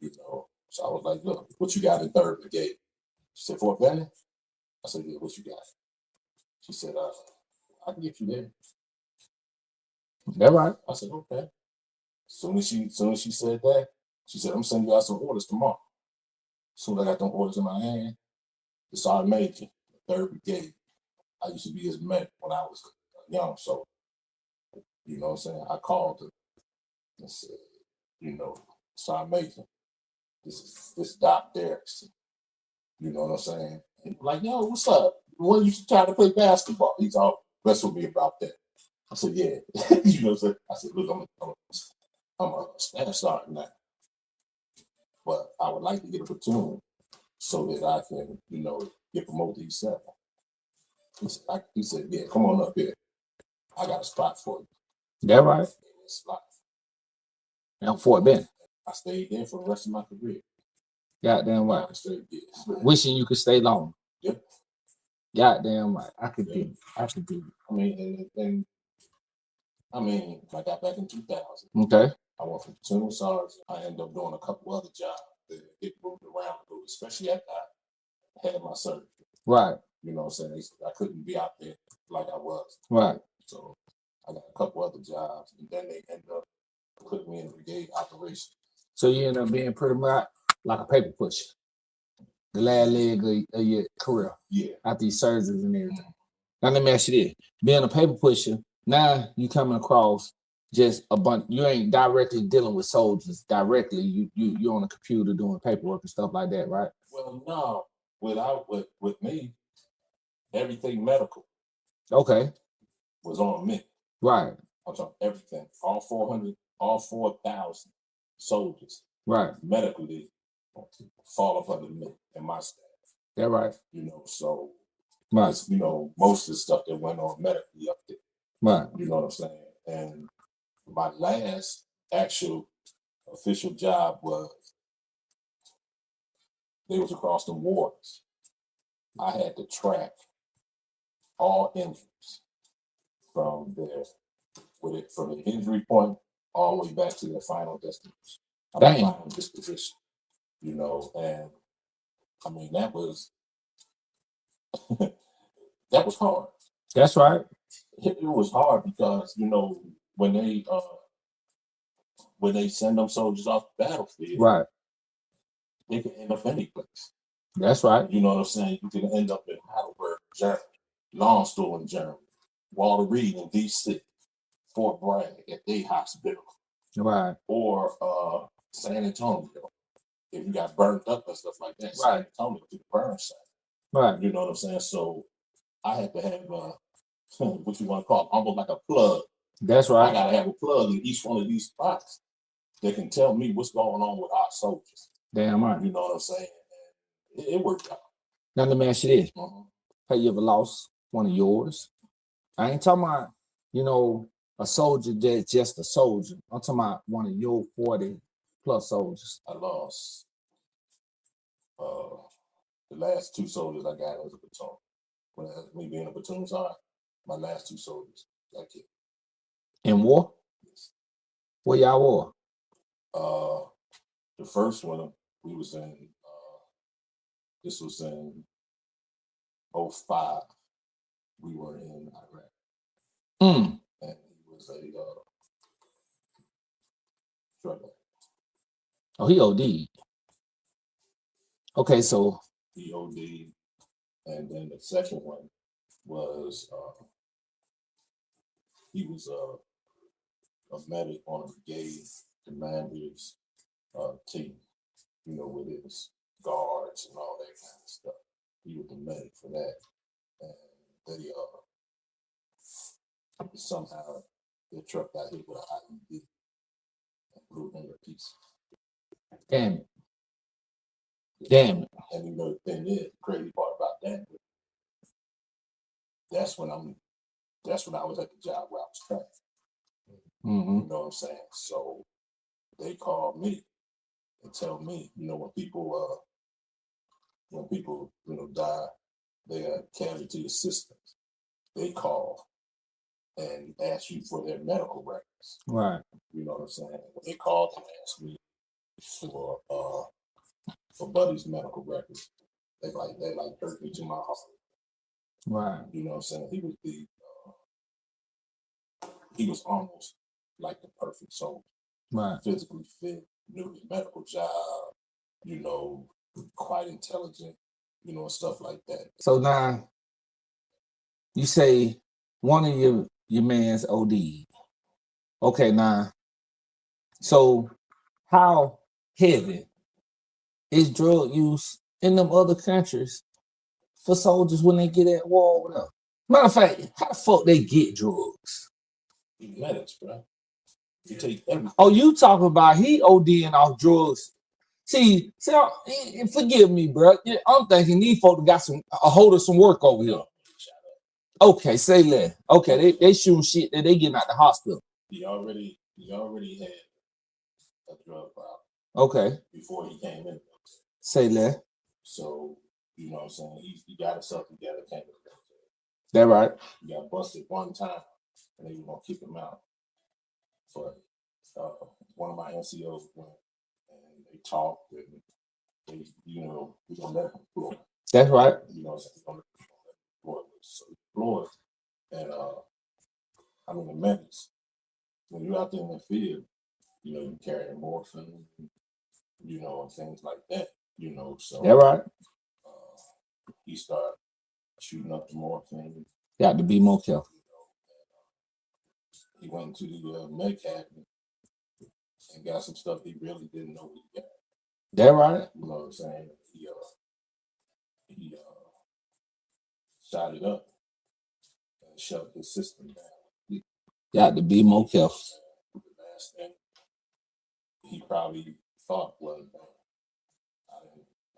You know, so I was like, look, what you got in 3rd Brigade? She said, Fort Benning? I said, yeah, what you got? She said, I can get you there. That right. I said, okay. Soon as she said that, she said, I'm sending you out some orders tomorrow. As soon as I got them orders in my hand, the sergeant major, 3rd Brigade. I used to be his medic when I was young, so you know what I'm saying? I called her and said, you know, Sergeant Major, this is Doc Derrickson. You know what I'm saying? And he was like, yo, what's up? When you used to try to play basketball? He's all messing with me about that. I said, yeah. You know what I'm saying? I said, look, I'm a staff sergeant now. But I would like to get a platoon so that I can, you know, get promoted to E7. He said, yeah, come on up here. I got a spot for you. That right. And Fort Benning. I stayed there for the rest of my career. Goddamn right. Wishing you could stay long. Yep. Goddamn right. I could do it. I mean, and I got back in 2000. Okay. I went from platoon sergeant. I ended up doing a couple other jobs that get moved around, especially after I had my surgery. Right. You know what I'm saying? I couldn't be out there like I was. Right. So I got a couple other jobs, and then they ended up putting me in brigade operation. So you end up being pretty much like a paper pusher. The last leg of your career. Yeah. After these surgeries and everything. Now let me ask you this. Being a paper pusher, now you coming across just a bunch. You ain't directly dealing with soldiers directly. You're on a computer doing paperwork and stuff like that, right? Well, no. With me, everything medical. Okay. Was on me. Right. I'm talking everything. All 4,000 soldiers. Right. Medically fall up under me and my staff. Yeah, right. You know, so right. You know, most of the stuff that went on medically up there. Right. You know what I'm saying? And my last actual official job was they was across the waters. I had to track all injuries from the injury point all the way back to their final destination. Final disposition. You know, and I mean that was that was hard. That's right. It was hard because, you know, when they send them soldiers off the battlefield, right? They can end up any place. That's right. You know what I'm saying? You can end up in Heidelberg, Germany, Longstow in Germany, Walter Reed in D.C., Fort Bragg at the hospital, Right. or San Antonio. If you got burnt up and stuff like that, San Antonio to the burn site. Right. You know what I'm saying? So I had to have what you want to call almost like a plug. That's right. I gotta have a plug in each one of these spots that can tell me what's going on with our soldiers. Damn right. You know what I'm saying? It worked out. Now let me ask you this. Have you ever lost one of yours? I ain't talking about, a soldier that's just a soldier. I'm talking about one of your 40 plus soldiers. I lost the last two soldiers I got as a platoon. When me being a platoon sergeant, my last two soldiers got killed. In war? Yes. Where y'all war? The first one we was in. This was in 2005. We were in Iraq. And he was a drug addict. Oh, he OD'd. Okay, so he OD'd, and then the second one was he was a medic on a brigade commander's team, with his guards and all that kind of stuff. He was the medic for that, and they somehow their truck got hit with an IED and blew him to pieces. Damn it. Damn it. And the thing is, the crazy part about that, that's when I was at the job where I was trapped. You know what I'm saying? So they called me and tell me, when people die, they are casualty assistance. They call and ask you for their medical records. Right. You know what I'm saying? When they called and asked me for Buddy's medical records, they hurt me to my heart. Right. You know what I'm saying? He was almost like the perfect soldier. Right. Physically fit, knew his medical job, quite intelligent, and stuff like that. So now you say one of your man's OD. Okay, now, so how heavy is drug use in them other countries for soldiers when they get at war with them? Matter of fact, how the fuck they get drugs? Medics, bro. You take everything. Oh, you talking about he ODing off drugs? See, forgive me, bro. I'm thinking these folks got a hold of some work over here. Okay, say that. Okay, they shooting shit that they getting out the hospital. He already had a drug problem. Okay. Before he came in. Say that. So, you know what I'm saying? He got himself together, came in. That right. He got busted one time, and they were gonna kick him out. But one of my NCOs went, and they talked, and they, we gonna let him go. That's right. You know what I'm saying? We're gonna let him go. So he deployed, and the medics, when you're out there in the field, you carry morphine, and things like that, so. That right. He started shooting up the morphine. Got to be more careful. He went to the med cabinet and got some stuff he really didn't know he got. That right. You know what I'm saying? He shot it up and shut his system down. Got to be more careful. The last thing he probably thought was,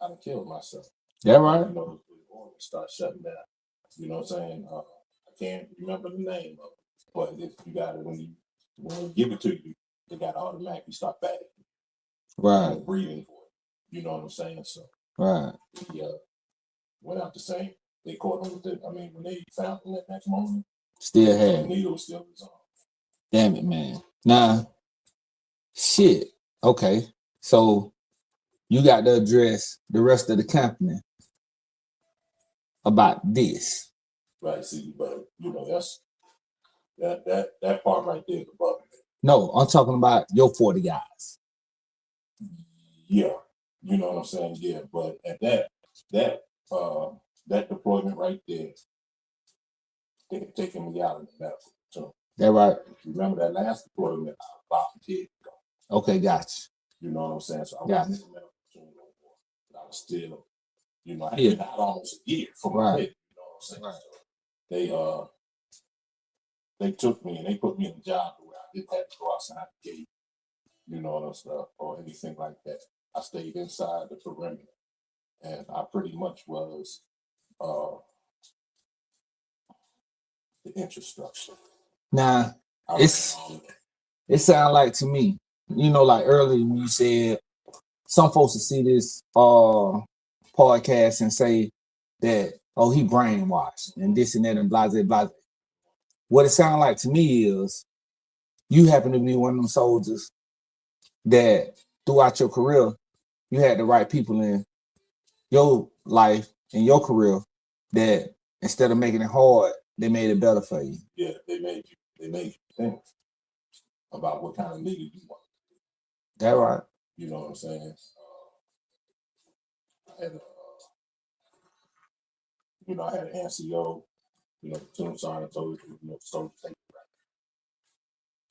I done killed myself. That right. The organs start shutting down. You know what I'm saying? I can't remember the name of it, but if you got it when they give it to you, they got to automatically start back. Right. Breathing for it. You know what I'm saying? So. Right. He went out the same. They caught him with it. When they found him that next morning, still had the needle was still in his arm. Damn it, man. Now, shit. Okay. So you got to address the rest of the company about this. Right. See, but that's that part right there is above me. No, I'm talking about your 40 guys. Yeah. You know what I'm saying? Yeah, but at that deployment right there, they had taken me out of the medical platoon. That right. Remember that last deployment, I volunteered to go. Okay, gotcha. You know what I'm saying? So I Gotcha. wasn't in the medical platoon no more, but I was still, you know, I had been out almost a year from my head. You know what I'm saying? Right. So they took me and they put me in a job where I didn't have to go outside the gate, you know, and stuff or anything like that. I stayed inside the perimeter, and I pretty much was the infrastructure. Now, it sounds like to me, you know, like earlier when you said some folks will see this podcast and say that, oh, he brainwashed and this and that and blah, blah, blah. What it sounds like to me is you happen to be one of them soldiers that throughout your career, you had the right people in your life and your career that instead of making it hard, they made it better for you. Yeah, they made you think about what kind of leader you want. That right. You know what I'm saying? I had an NCO, you know, platoon sergeant told you, you know, soldiers take it right.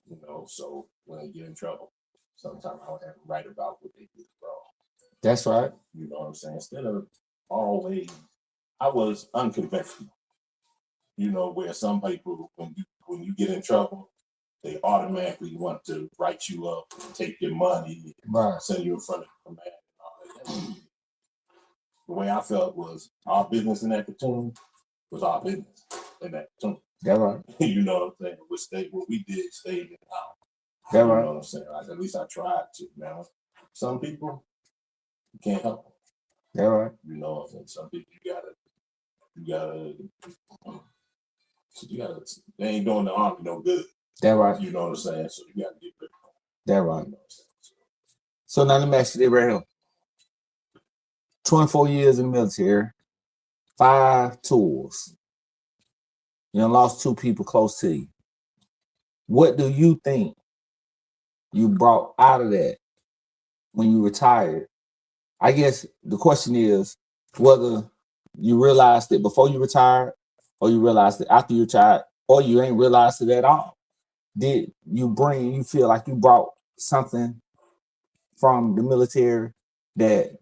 You know, so when they get in trouble, sometimes I would have to write about what they did wrong. That's right. You know what I'm saying? Instead of always, I was unconventional. You know, where some people, when you get in trouble, they automatically want to write you up and take your money, right, send you in front of the command and all that. The way I felt was our business in that platoon was our business in that platoon. That right. You know what I'm saying? What we did stayed in house. That right. You know what I'm saying? Like, at least I tried to. Now, some people you can't help them. That right. You know, and some people you gotta. They ain't doing the army no good. That right. You know what I'm saying? So you gotta get rid of them. That right. You know so now let me ask you this right here. 24 years in the military, 5 tours. You know, lost 2 people close to you. What do you think you brought out of that when you retired? I guess the question is whether you realized it before you retired or you realized it after you retired or you ain't realized it at all. Did you feel like you brought something from the military that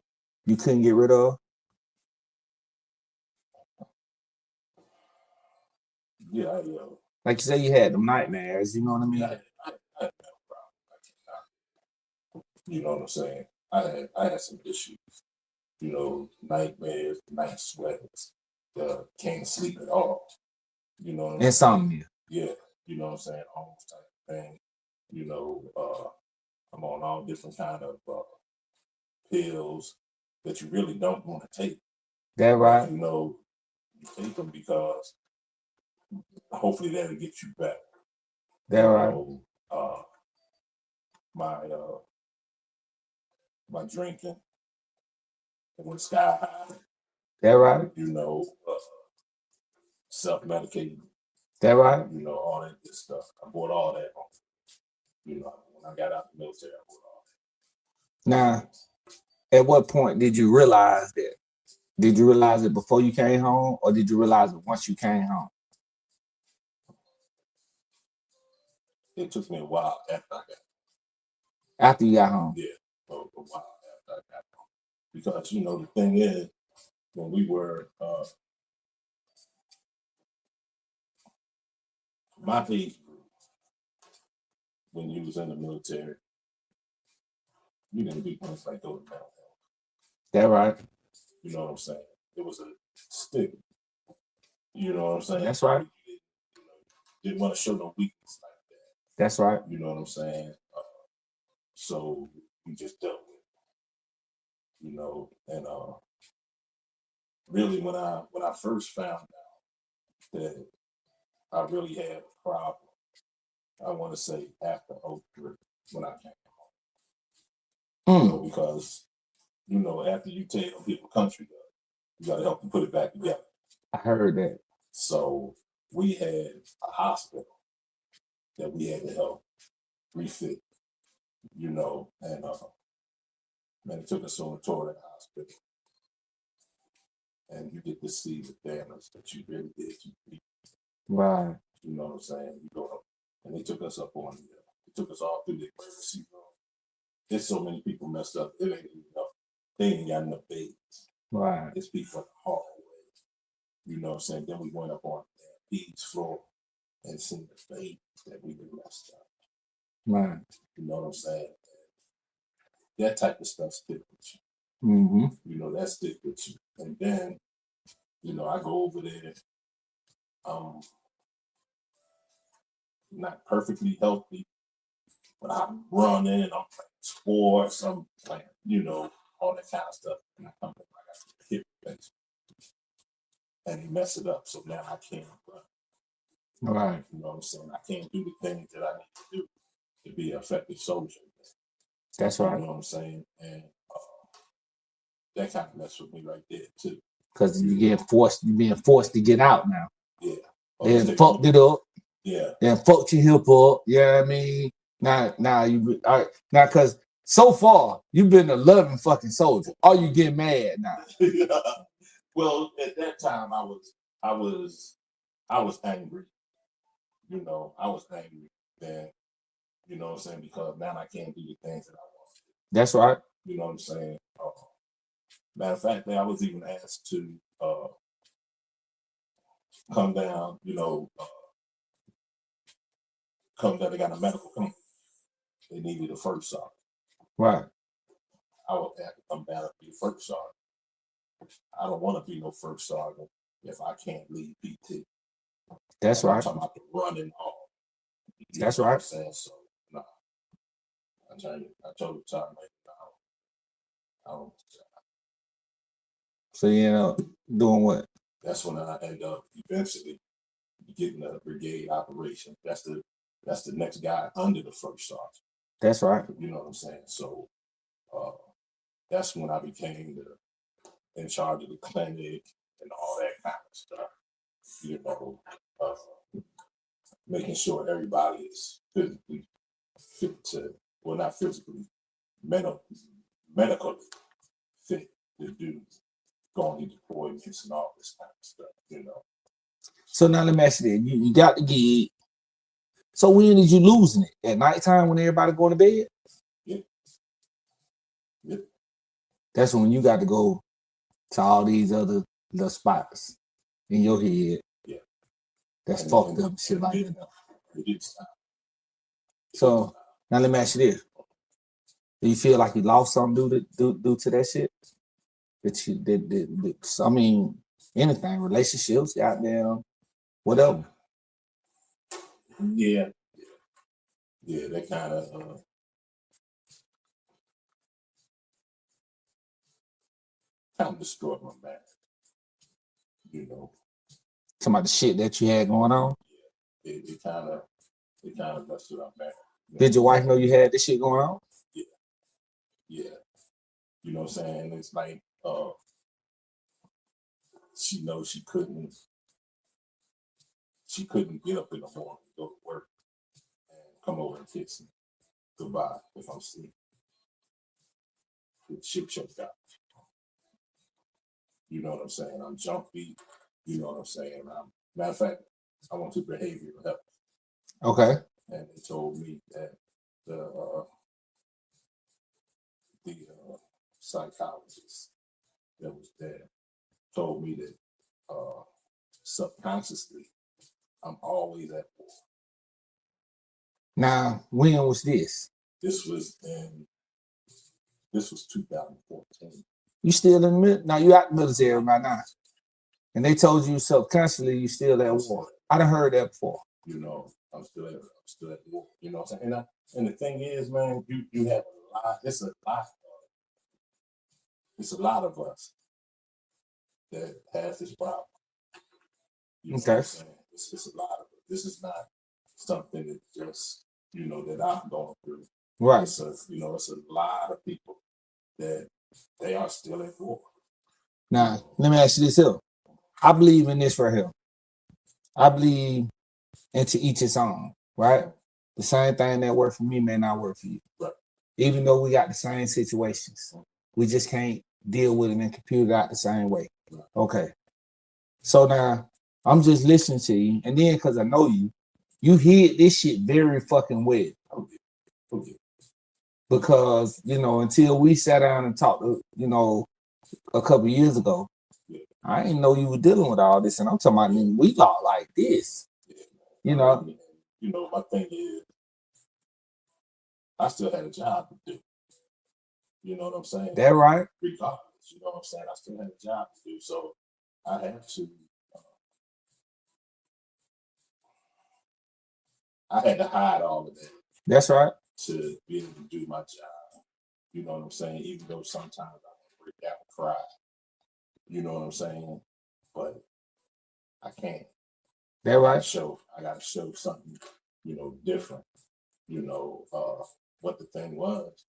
you couldn't get rid of? Yeah, like you say, you had them nightmares. You know what I mean? You know what I'm saying? I had some issues. You know, nightmares, night sweats, can't sleep at all. You know what I'm Insomnia. Yeah, you know what I'm saying? Almost type of thing. You know, I'm on all different kind of pills that you really don't want to take. That right. You know, you take them because hopefully that'll get you better. That right. Know, my drinking, it went sky high. That right. You know, self-medicating. That right. You know, all that good stuff. I bought all that on. You know, when I got out of the military, I bought all that. Now, at what point did you realize that? Did you realize it before you came home, or did you realize it once you came home? It took me a while after I got home. After you got home? Yeah, a while after I got home. Because, you know, the thing is, when we were, my age group, when you was in the military, you didn't be things like those mental health. That right. You know what I'm saying? It was a stigma. You know what I'm saying? That's right. Didn't want to show no weakness like that. That's right. You know what I'm saying? So we just dealt with it. You know, and really when I first found out that I really had a problem, I want to say after 03 when I came home. You know, because, you know, after you tell people country, you got to help them put it back together. I heard that. So we had a hospital that we had to help refit, you know, and Man, they took us on a tour at the hospital. And you get to see the damage that you really did to people. Right. You know what I'm saying? You go up, and they took us up on they took us all through the emergency room. There's so many people messed up. It ain't enough. They ain't got enough beds. Right. There's people in the hallway. You know what I'm saying? Then we went up on the P's floor and seen the babies that we been messed up. Right. You know what I'm saying? That type of stuff stick with you. Mm-hmm. You know, that stick with you. And then, you know, I go over there, not perfectly healthy, but I'm running, I'm playing sports, I'm playing, you know, all that kind of stuff. And I come back, I got some hip replacement. And he messed it up, so now I can't run. Right. You know what I'm saying? I can't do the things that I need to do to be an effective soldier. That's right. You know what I'm saying? And that kind of messed with me right there too. Because you're being forced to get out now. Yeah. Then fucked it up. Yeah. Then fucked your hip up. Yeah, I mean, now you all right, now because so far you've been a loving fucking soldier. Are you getting mad now? Well, at that time I was angry. You know, I was angry then. You know what I'm saying? Because now I can't do the things that I want to do. That's right. You know what I'm saying? Matter of fact, I was even asked to come down, you know, come down. They got a medical company. They needed a first sergeant. Right. I would have to come down and be a first sergeant. I don't want to be no first sergeant if I can't lead PT. That's right. I'm talking about the running hall. That's right. I'm saying? So, no. I told the time, like, no, I don't. So you end up doing what? That's when I end up eventually getting a brigade operation. That's the next guy under the first sergeant. That's right. You know what I'm saying? So that's when I became in charge of the clinic and all that kind of stuff. You know, making sure everybody is physically fit to, well, not physically, medically fit to do going to deployments and all this kind of stuff, you know. So now let me ask you this. You got the gig. So when did you losing it? At nighttime when everybody going to bed? Yeah. Yep. That's when you got to go to all these other little spots in your head. Yeah. That's fucked up shit like that. It didn't stop. So now let me ask you this. Do you feel like you lost something due to that shit? I mean, anything, relationships, goddamn, whatever. Yeah. Yeah, that kind of destroyed my marriage. You know. Talking about the shit that you had going on? Yeah. It kind of messed with our marriage. Did your wife know you had this shit going on? Yeah. Yeah. You know what I'm saying? It's like she knows she couldn't get up in the morning, go to work, and come over and kiss me goodbye if I'm sleeping. The shit choked out. You know what I'm saying? I'm jumpy. You know what I'm saying? Matter of fact, I went to behavioral health. Okay. And they told me that the psychologist that was there told me that subconsciously I'm always at war. Now, when was this? This was 2014. You still in the now you out the military right now. And they told you subconsciously you still at war. I done heard that before. You know, I'm still at war. You know what I'm saying? And the thing is, man, you have a lot. It's a lot of us that has this problem. You know okay. It's a lot of it. This is not something that just, you know, that I'm going through. Right. It's a lot of people that they are still at war. Now, let me ask you this here. I believe in this right here. I believe into each its own, right? The same thing that worked for me may not work for you. Right. Even though we got the same situations. We just can't deal with it and compute it out the same way. Okay. So now I'm just listening to you, and then because I know you hid this shit very fucking well. Okay. Because, you know, until we sat down and talked, you know, a couple years ago, I didn't know you were dealing with all this. And I'm talking about we thought like this. You know. You know, my thing is, I still had a job to do. You know what I'm saying? That right. Regardless, you know what I'm saying? I still had a job to do. So I had to hide all of that. That's right. To be able to do my job. You know what I'm saying? Even though sometimes I break out and cry. You know what I'm saying? But I can't. That right. I gotta show something, you know, different. You know, what the thing was.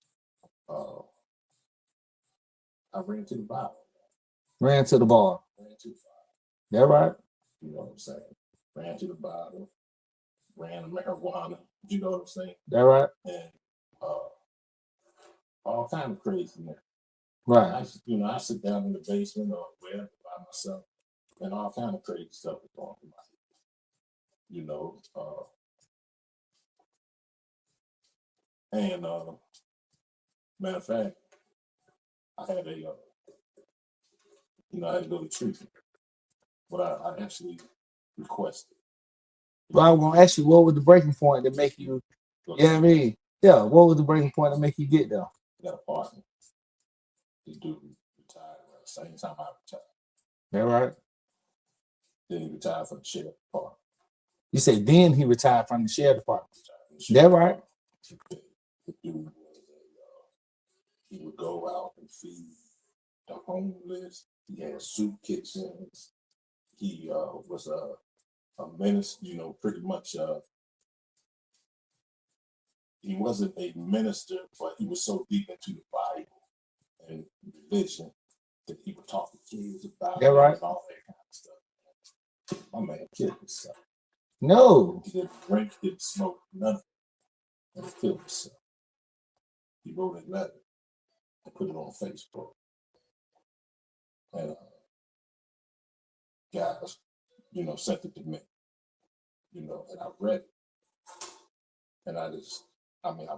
I ran to the bar. Ran to the bar. That right. You know what I'm saying? Ran to the bottle, ran the marijuana. You know what I'm saying? That right. And all kind of craziness. Right. I sit down in the basement or wherever by myself, and all kind of crazy stuff is going through my head. You know, and matter of fact, I had I had to go to treatment, but I actually requested. Well, I want to ask you, what was the breaking point that make you? Yeah, I mean, yeah. What was the breaking point that make you get there? Got a partner. This dude retired around the same time I retired. That right. Then he retired from the sheriff department. You say then he retired from the sheriff department. That right. The dude was he would go out and feed the homeless. He had soup kitchens. He was a minister, you know, pretty much. He wasn't a minister, but he was so deep into the Bible and religion that he would talk to kids about that right. And all that kind of stuff. My man killed himself. No. He didn't drink, didn't smoke, nothing. And he killed himself. He wrote a letter and put it on Facebook. And guys, you know, sent it to me. You know, and I read it. And I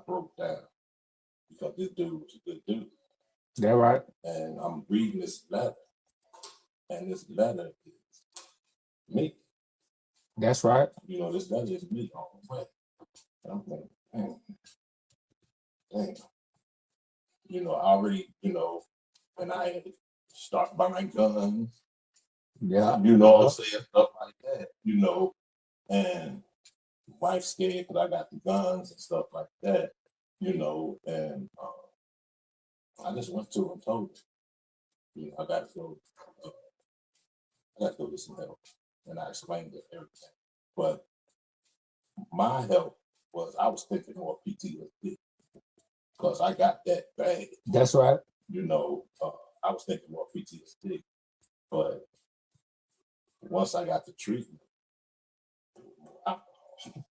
broke down because this dude was a good dude. That right. And I'm reading this letter. And this letter is me. That's right. You know, this letter is me on the way. And I'm like, damn. You know, I already, you know, when I had to start buying guns. Yeah. You know what I'm saying? Stuff like that, you know. And wife scared because I got the guns and stuff like that, you know. And I just went to her and told her, you know, I got to go get some help. And I explained it, everything. But my help was I was thinking more PTSD because I got that bad. That's right. You know, I was thinking more PTSD. But once I got the treatment, alcohol.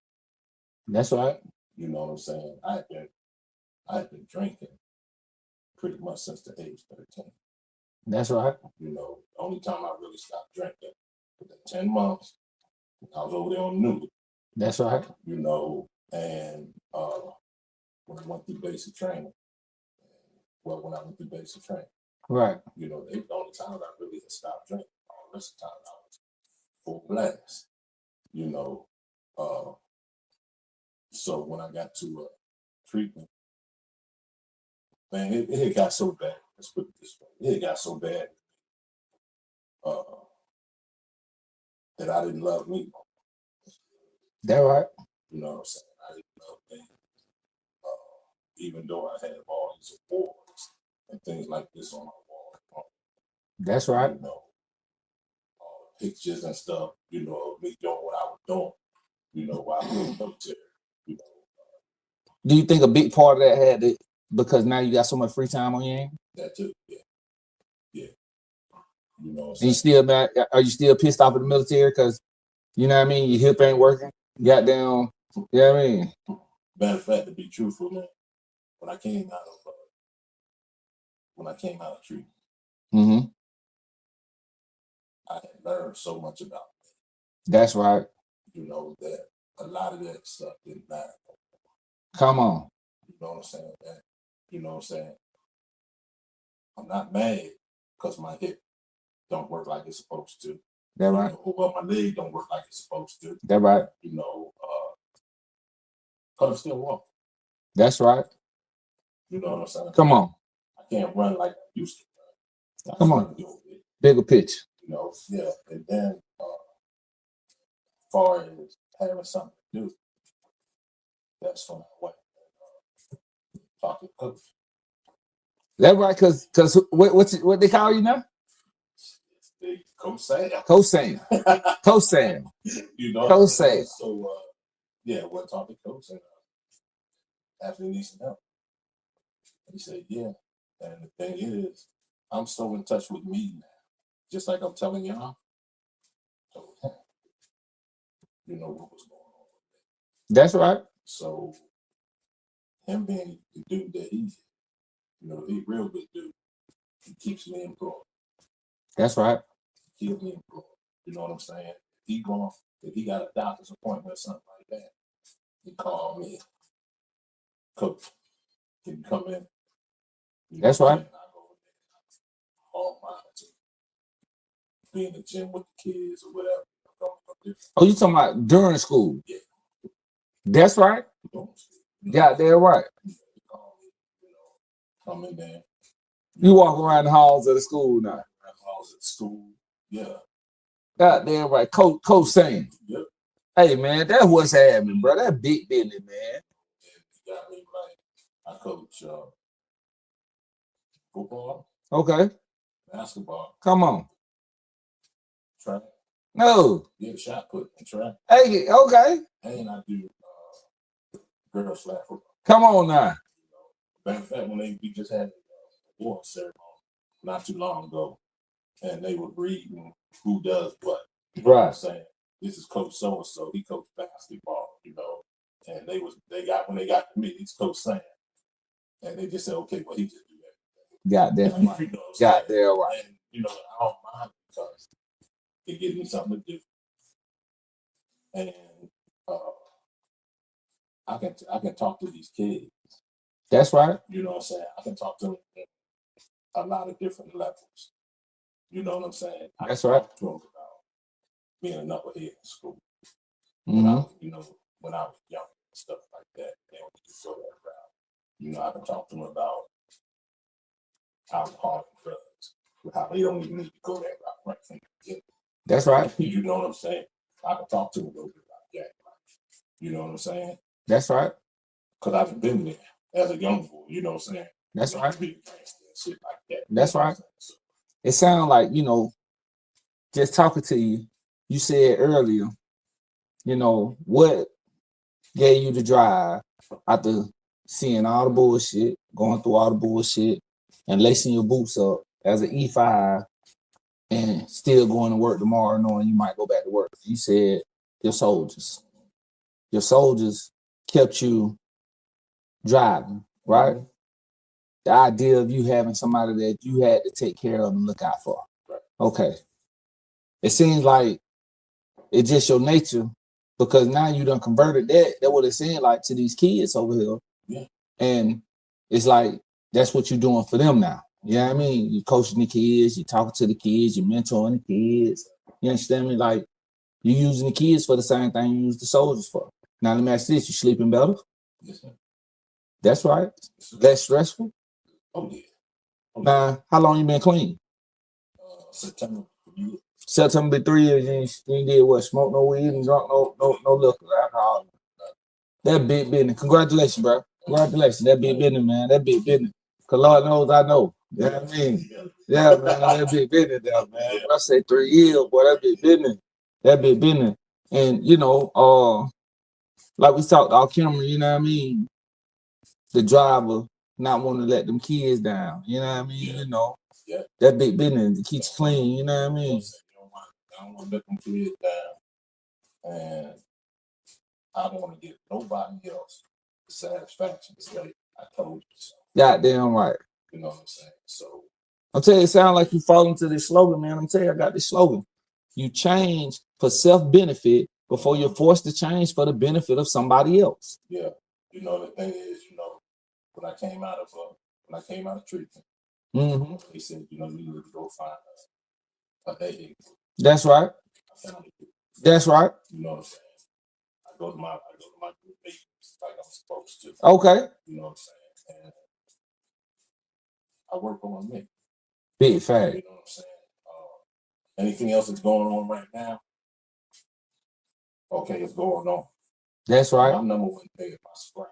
That's right. You know what I'm saying? I had been drinking pretty much since the age of 13. That's right. You know, the only time I really stopped drinking within 10 months, I was over there on New. That's right. You know, and when I went through basic training, right. You know, they the only time I really had stopped drinking. All the rest of the time I was full blast. You know, so when I got to treatment, man, it got so bad. Let's put it this way. It got so bad that I didn't love me. That right. You know what I'm saying? I didn't love me. Even though I had all these awards and things like this on my wall. That's right. You know, pictures and stuff, you know, me doing what I was doing, you know, while I was in the military, you know. Do you think a big part of that had it because now you got so much free time on your hands? That too, yeah. You know what I'm and saying? Are you still pissed off at the military because, you know what I mean, your hip ain't working? Goddamn, you know what I mean? Matter of fact, to be truthful, man, when I came out of when I came out of treatment, Mm-hmm. I had learned so much about it. That's right. You know, that a lot of that stuff didn't matter. Come on. You know what I'm saying? That, you know what I'm saying? I'm not mad because my hip don't work like it's supposed to. That right. Well, my leg don't work like it's supposed to. That right. You know, but I'm still walking. That's right. You know what I'm saying? Come on. I can't run like I used to run. Come on. Bigger pitch. You know, yeah. And then, as far as having something to do, that's when I went and talked to the coach. That right? Because what they call you now? Coach Sam. Coach Sam. Coach Sam. You know, Coach Sam. So, yeah, went talk to Coach and after he needs some help. He said, yeah. And the thing is, I'm so in touch with me now. Just like I'm telling y'all. So, you know what was going on. That's right. So, him being the dude that he is, you know, he real good dude. He keeps me employed. That's right. He keeps me employed. You know what I'm saying? If he got a doctor's appointment or something like that, he called me. Coach, can you come in? That's right. I go in there. All mine to be in the gym with the kids or whatever. Oh, you talking about during school? Yeah. That's right. Yeah, they're right. Come in there. You walk around the halls of the school now. Halls of the school. Yeah. God damn right. Coach Sam. Yep. Hey man, that's what's happening, bro. That big business, man. You got me right. I coach football. Okay. Basketball. Come on. Track. No. Yeah, shot put and track. Hey, okay. And I do girls flag football. Come on now. Matter of fact, when we just had the award ceremony not too long ago, and they were reading who does what. You know what I'm saying? This is Coach so and so. He coached basketball, you know. And they got to me, he's Coach Sam. And they just said, okay, well, he just do that. Got that right. You know got that right. And, you know, I don't mind because it gives me something to do. And I can talk to these kids. That's right. You know what I'm saying? I can talk to them at a lot of different levels. You know what I'm saying? That's right. Talk to them about being a knucklehead in school. Mm-hmm. When I was young and stuff like that, they don't get to go that route. You know, I can talk to them about alcohol and drugs, how they don't even need to go that route right from the beginning. That's right. You know what I'm saying? I can talk to them a little bit about that. You know what I'm saying? That's right. Because I've been there as a young boy. You know what I'm saying? That's right. Shit like that. That's right. So, it sounds like, you know, just talking to you, you said earlier, you know, what gave you the drive after seeing all the bullshit, going through all the bullshit, and lacing your boots up as an E5 and still going to work tomorrow knowing you might go back to work. You said your soldiers. Your soldiers kept you driving, right? The idea of you having somebody that you had to take care of and look out for. Okay. It seems like it's just your nature because now you done converted that what it seemed like to these kids over here. Yeah. And it's like, that's what you're doing for them now. You know what I mean? You're coaching the kids, you're talking to the kids, you're mentoring the kids. You understand me? Like, you're using the kids for the same thing you use the soldiers for. Now, let me ask this, you sleeping better? Yes, sir. That's right. Less stressful? Oh, yeah. Now, how long you been clean? September. September 3 years, you did what? Smoke no weed and drunk no liquor, alcohol. That big business. Congratulations, bro. Congratulations. That big business, man. That big business. Because Lord knows I know. You know what I mean? Yeah, man. That big business there, man. When I say 3 years, boy, that big business. That big business. And, you know, like we talked off camera, you know what I mean? The driver not wanting to let them kids down. You know what I mean? Yeah. You know, yeah. That big business. It keeps clean. You know what I mean? I don't want to let them kids down. And I don't want to give nobody else the satisfaction to say, I told you so. Goddamn right. You know what I'm saying? So I'll tell you, it sounds like you fall into this slogan, man. I'm telling you, I got this slogan. You change for self-benefit before you're forced to change for the benefit of somebody else. yeah, you know, the thing is, when I came out of treatment, they said, you need to go find a AA. That's right. I found it. That's right. You know what I'm saying? I go to my group meetings like I'm supposed to. Okay. You know what I'm saying? And I work on me. Big fact. You know what I'm saying? Anything else that's going on right now? Okay, it's going on. That's right. My number one thing is my sobriety.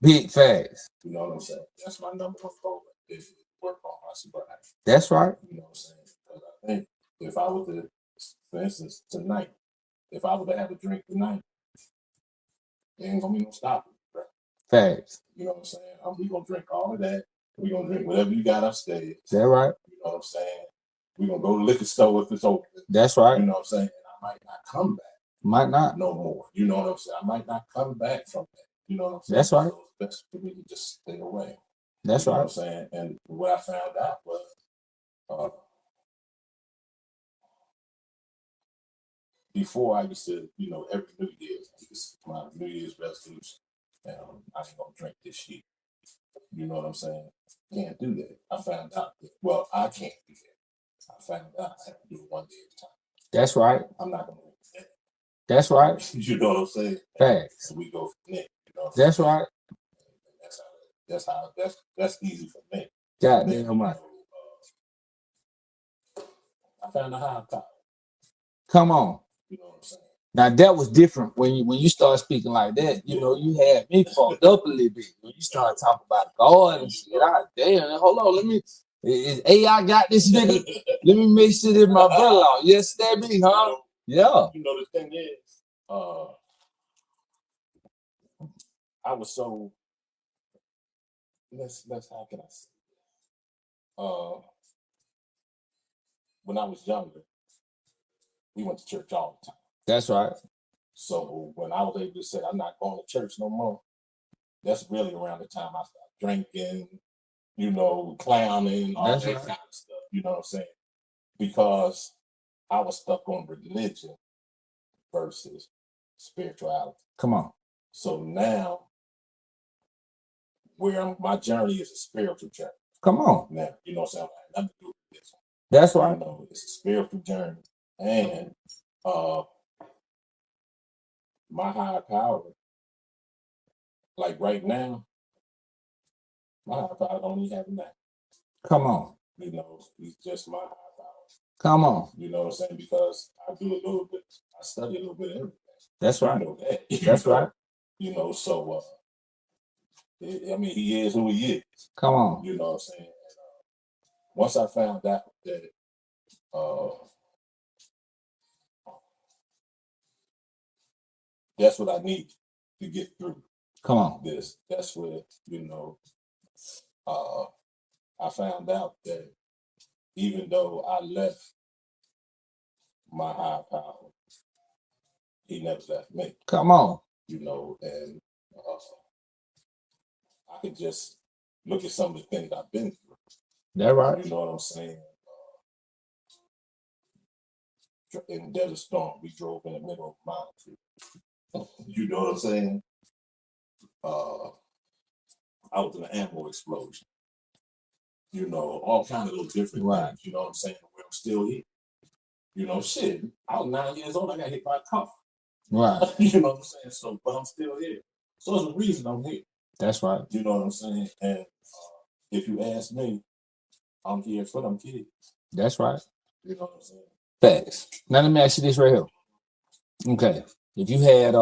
Big facts. You know what I'm saying? That's my number one goal is work on my sobriety. That's right. You know what I'm saying? Because I think if I were to, for instance, tonight, if I were to have a drink tonight, there ain't gonna be no stopping, bro. Facts. You know what I'm saying? We gonna drink all of that. We gonna drink whatever you got upstairs. That's right. You know what I'm saying? We gonna go to the liquor store if it's open. That's right. You know what I'm saying? And I might not come back. Might not. No more. You know what I'm saying? I might not come back from that. You know what I'm saying? That's right. So it's best for me to just stay away. That's you know right. what I'm saying? And what I found out was before I used to, every New Year's, my New Year's resolution, I ain't gonna drink this year. You know what I'm saying? Can't do that. I found out that, well, I can't do that. I found out I have to do it one day at a time. That's right. I'm not gonna do that. That's right. You know what I'm saying? Facts. And we go from there. You know that's right. That's easy for me. Goddamn right. I found a higher power. Come on. You know what I'm saying? Now that was different when you start speaking like that. You had me fucked up a little bit when you start talking about God and shit. Damn, hold on, let me. Is AI got this nigga? Let me make sure that my brother-in-law. Yes, that be, huh? Yeah. The thing is, I was so. Let's how can I say? When I was younger, we went to church all the time. That's right. So when I was able to say I'm not going to church no more, that's really around the time I started drinking, clowning, all that kind of stuff. You know what I'm saying? Because I was stuck on religion versus spirituality. Come on. So now, my journey is a spiritual journey. Come on. Now, you know what I'm saying? I have nothing to do with this one. That's right. It's a spiritual journey. And my higher power, like right now, my higher power don't even have a name. Come on. He's just my higher power. Come on. You know what I'm saying? Because I do a little bit, I study a little bit of everything. That's right. That. That's right. So he is who he is. Come on. You know what I'm saying? And, once I found out that that's what I need to get through. Come on. This. That's where, I found out that even though I left my higher power, he never left me. Come on. And I could just look at some of the things I've been through. That's right. You know what I'm saying? In Desert Storm, we drove in the middle of mountain. You know what I'm saying? I was in an ammo explosion. All kind of little different things. You know what I'm saying? Where I'm still here. Shit. I was 9 years old. I got hit by a car. Right. You know what I'm saying? So, but I'm still here. So there's a reason I'm here. That's right. You know what I'm saying? And if you ask me, I'm here for them kids. That's right. You know what I'm saying? Facts. Now let me ask you this right here. Okay. If you had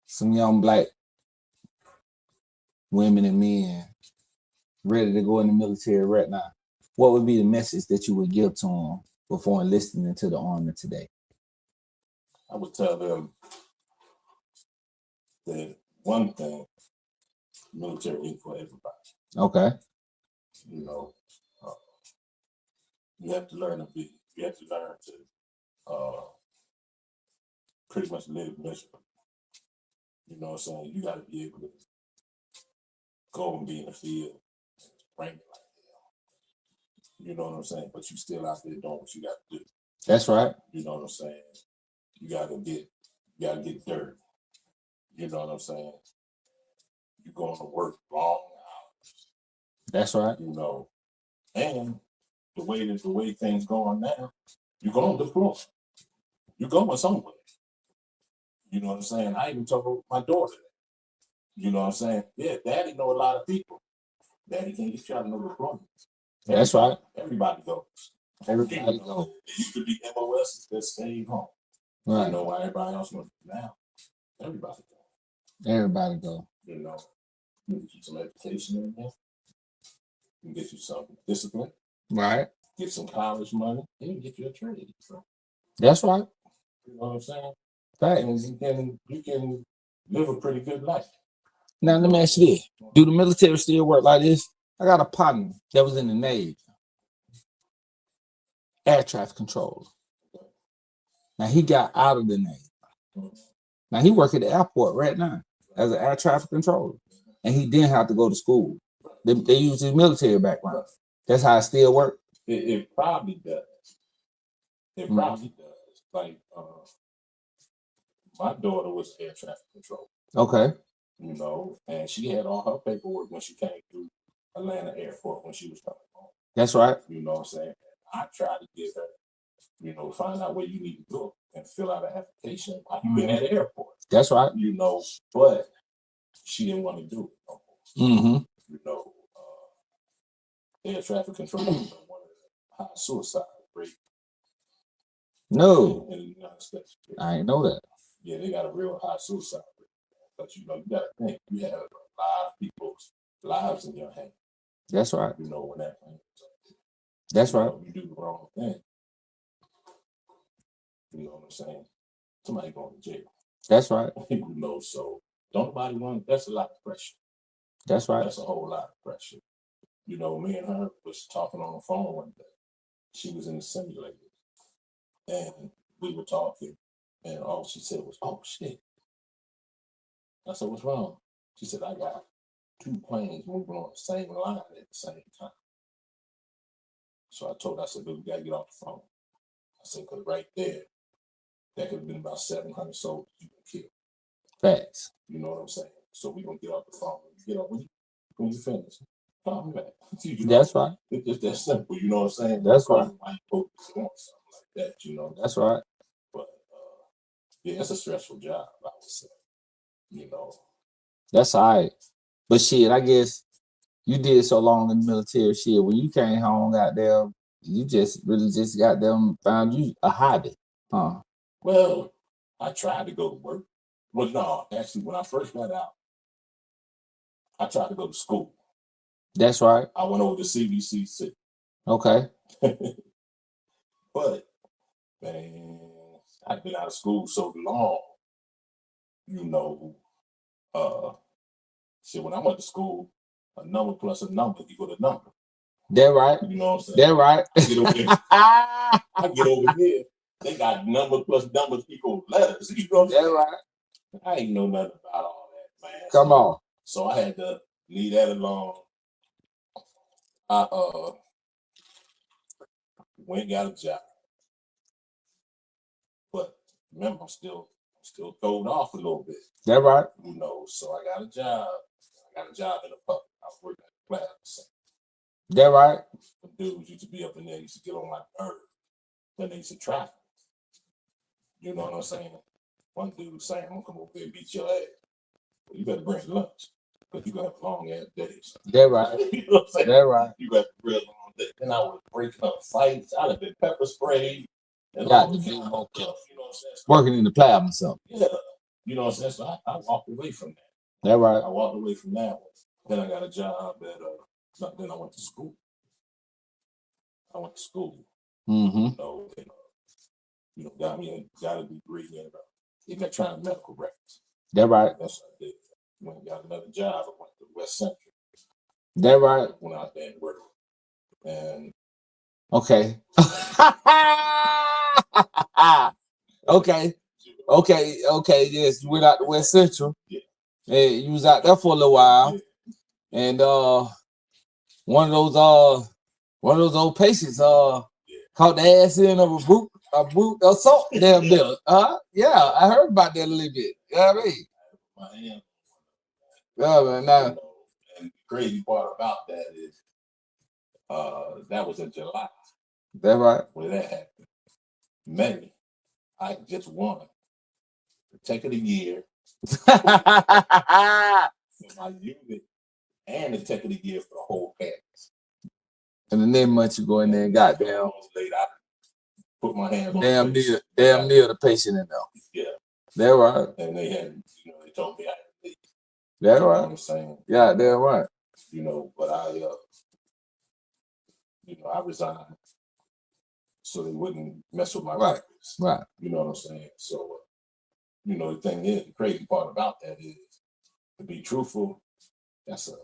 some young black women and men ready to go in the military right now, what would be the message that you would give to them before enlisting into the Army today? I would tell them that one thing, military ain't for everybody. Okay. You have to learn to pretty much live miserable. You know what I'm saying? You got to be able to go and be in the field, bring it like that. You know what I'm saying? But you still out there doing what you got to do. That's right. You know what I'm saying? You gotta get dirty. You know what I'm saying? You're going to work long hours. That's right. You know, and the way things going now, you're going to deploy. You're going somewhere. You know what I'm saying? I even told my daughter that. You know what I'm saying? Yeah, Daddy know a lot of people. Daddy can't get you out of no deployment. That's right. Everybody goes. Everybody goes. It used to be MOS that stayed home. Right. You know why everybody else went now? Everybody goes. Everybody go. You know, you get you some education in there. You get you some discipline. Right. Get some college money. And you get you a trade. So, that's right. you know what I'm saying? Right. And you can live a pretty good life. Now let me ask you this: do the military still work like this? I got a partner that was in the Navy, air traffic controller. Now he got out of the Navy. Now he work at the airport right now as an air traffic controller, and he didn't have to go to school. They use his military background. That's how it still works. It probably does. It probably does. Like my daughter was air traffic controller. Okay. You know, and she had all her paperwork when she came through Atlanta Airport when she was coming home. That's right. You know what I'm saying? I tried to get her, you know, find out where you need to go and fill out an application while you've been at the airport. That's right. You know, but she didn't want to do it no more. You know, air traffic control is one of the high suicide rate. No. In the United States. I ain't know that. Yeah, they got a real high suicide rate. But you know, you gotta think you have a lot of people's lives in your hands. That's right. You know, when that thing is up. That's right. You do the wrong thing. You know what I'm saying? Somebody going to jail. That's right. You know, so don't nobody want. That's a lot of pressure. That's right. That's a whole lot of pressure. You know, me and her was talking on the phone one day. She was in the simulator, and we were talking, and all she said was, "Oh shit." I said, "What's wrong?" She said, "I got 2 planes moving on the same line at the same time." So I told her, I said, "Dude, we got to get off the phone." I said, "Because right there, that could have been about 700 soldiers you can kill." Facts. You know what I'm saying? So we're going to get off the phone. You get off when you finish. Call me back. You know, that's right. It's just that simple. You know what I'm saying? That's right. White folks want something like that, you know? That's right. But, yeah, it's a stressful job, I would say. You know? That's all right. But shit, I guess you did so long in the military, shit, when you came home, goddamn, you just really just goddamn found you a hobby, huh? Well, I tried to go to work. Well, no, actually, when I first got out, I tried to go to school. That's right. I went over to CBCC. Okay. But, man, I've been out of school so long, you know, shit, when I went to school, a number plus a number equal a number. That right. You know what I'm saying? That right. I get over here. They got number plus numbers equal letters. You know what I'm saying? That right. I ain't know nothing about all that, man. Come on. So I had to leave that alone. I went and got a job. But remember, I'm still throwed off a little bit. That right. You know, so I got a job. I got a job in the public. I was working at the plasma center. That right. The dudes used to be up in there, used to get on my nerves. Then they used to traffic. You know what I'm saying? One dude was saying, "I'm gonna come over here and beat your ass. Well, you better bring lunch. Because you gonna have long ass days." That right. You know what I'm saying? That right. You got a real long day. And I was breaking up fights. I'd have been pepper sprayed. And got to be more careful. You know what I'm saying? Working in the plasma or something. Yeah. You know what I'm saying? So I walked away from that. That right. I walked away from that one. Then I got a job at then I went to school. You know, and, got a degree in electronic medical records. That right. That's what I did. When I got another job, I went to West Central. That right. Went out there and worked. And okay. Okay. Yes, you went out to West Central. Yeah. And you was out there for a little while. And one of those old patients caught the ass in of a boot assault damn deal. Yeah, I heard about that a little bit. You know what I mean? My hand. Yeah, man. Now, and the crazy part about that is that was in July. That right? When that happened. May, I just won the Tech of the Year for my unit and the Tech of the Year for the whole campus. And the next month you go in there and goddamn. Later, I put my hands on damn near the patient in there. Yeah. That right. And they had, they told me I had to leave. That You know right. what I'm saying? Yeah, that right. But I resigned so they wouldn't mess with my records. Right. You know what I'm saying? So, the thing is, the crazy part about that is, to be truthful, that's a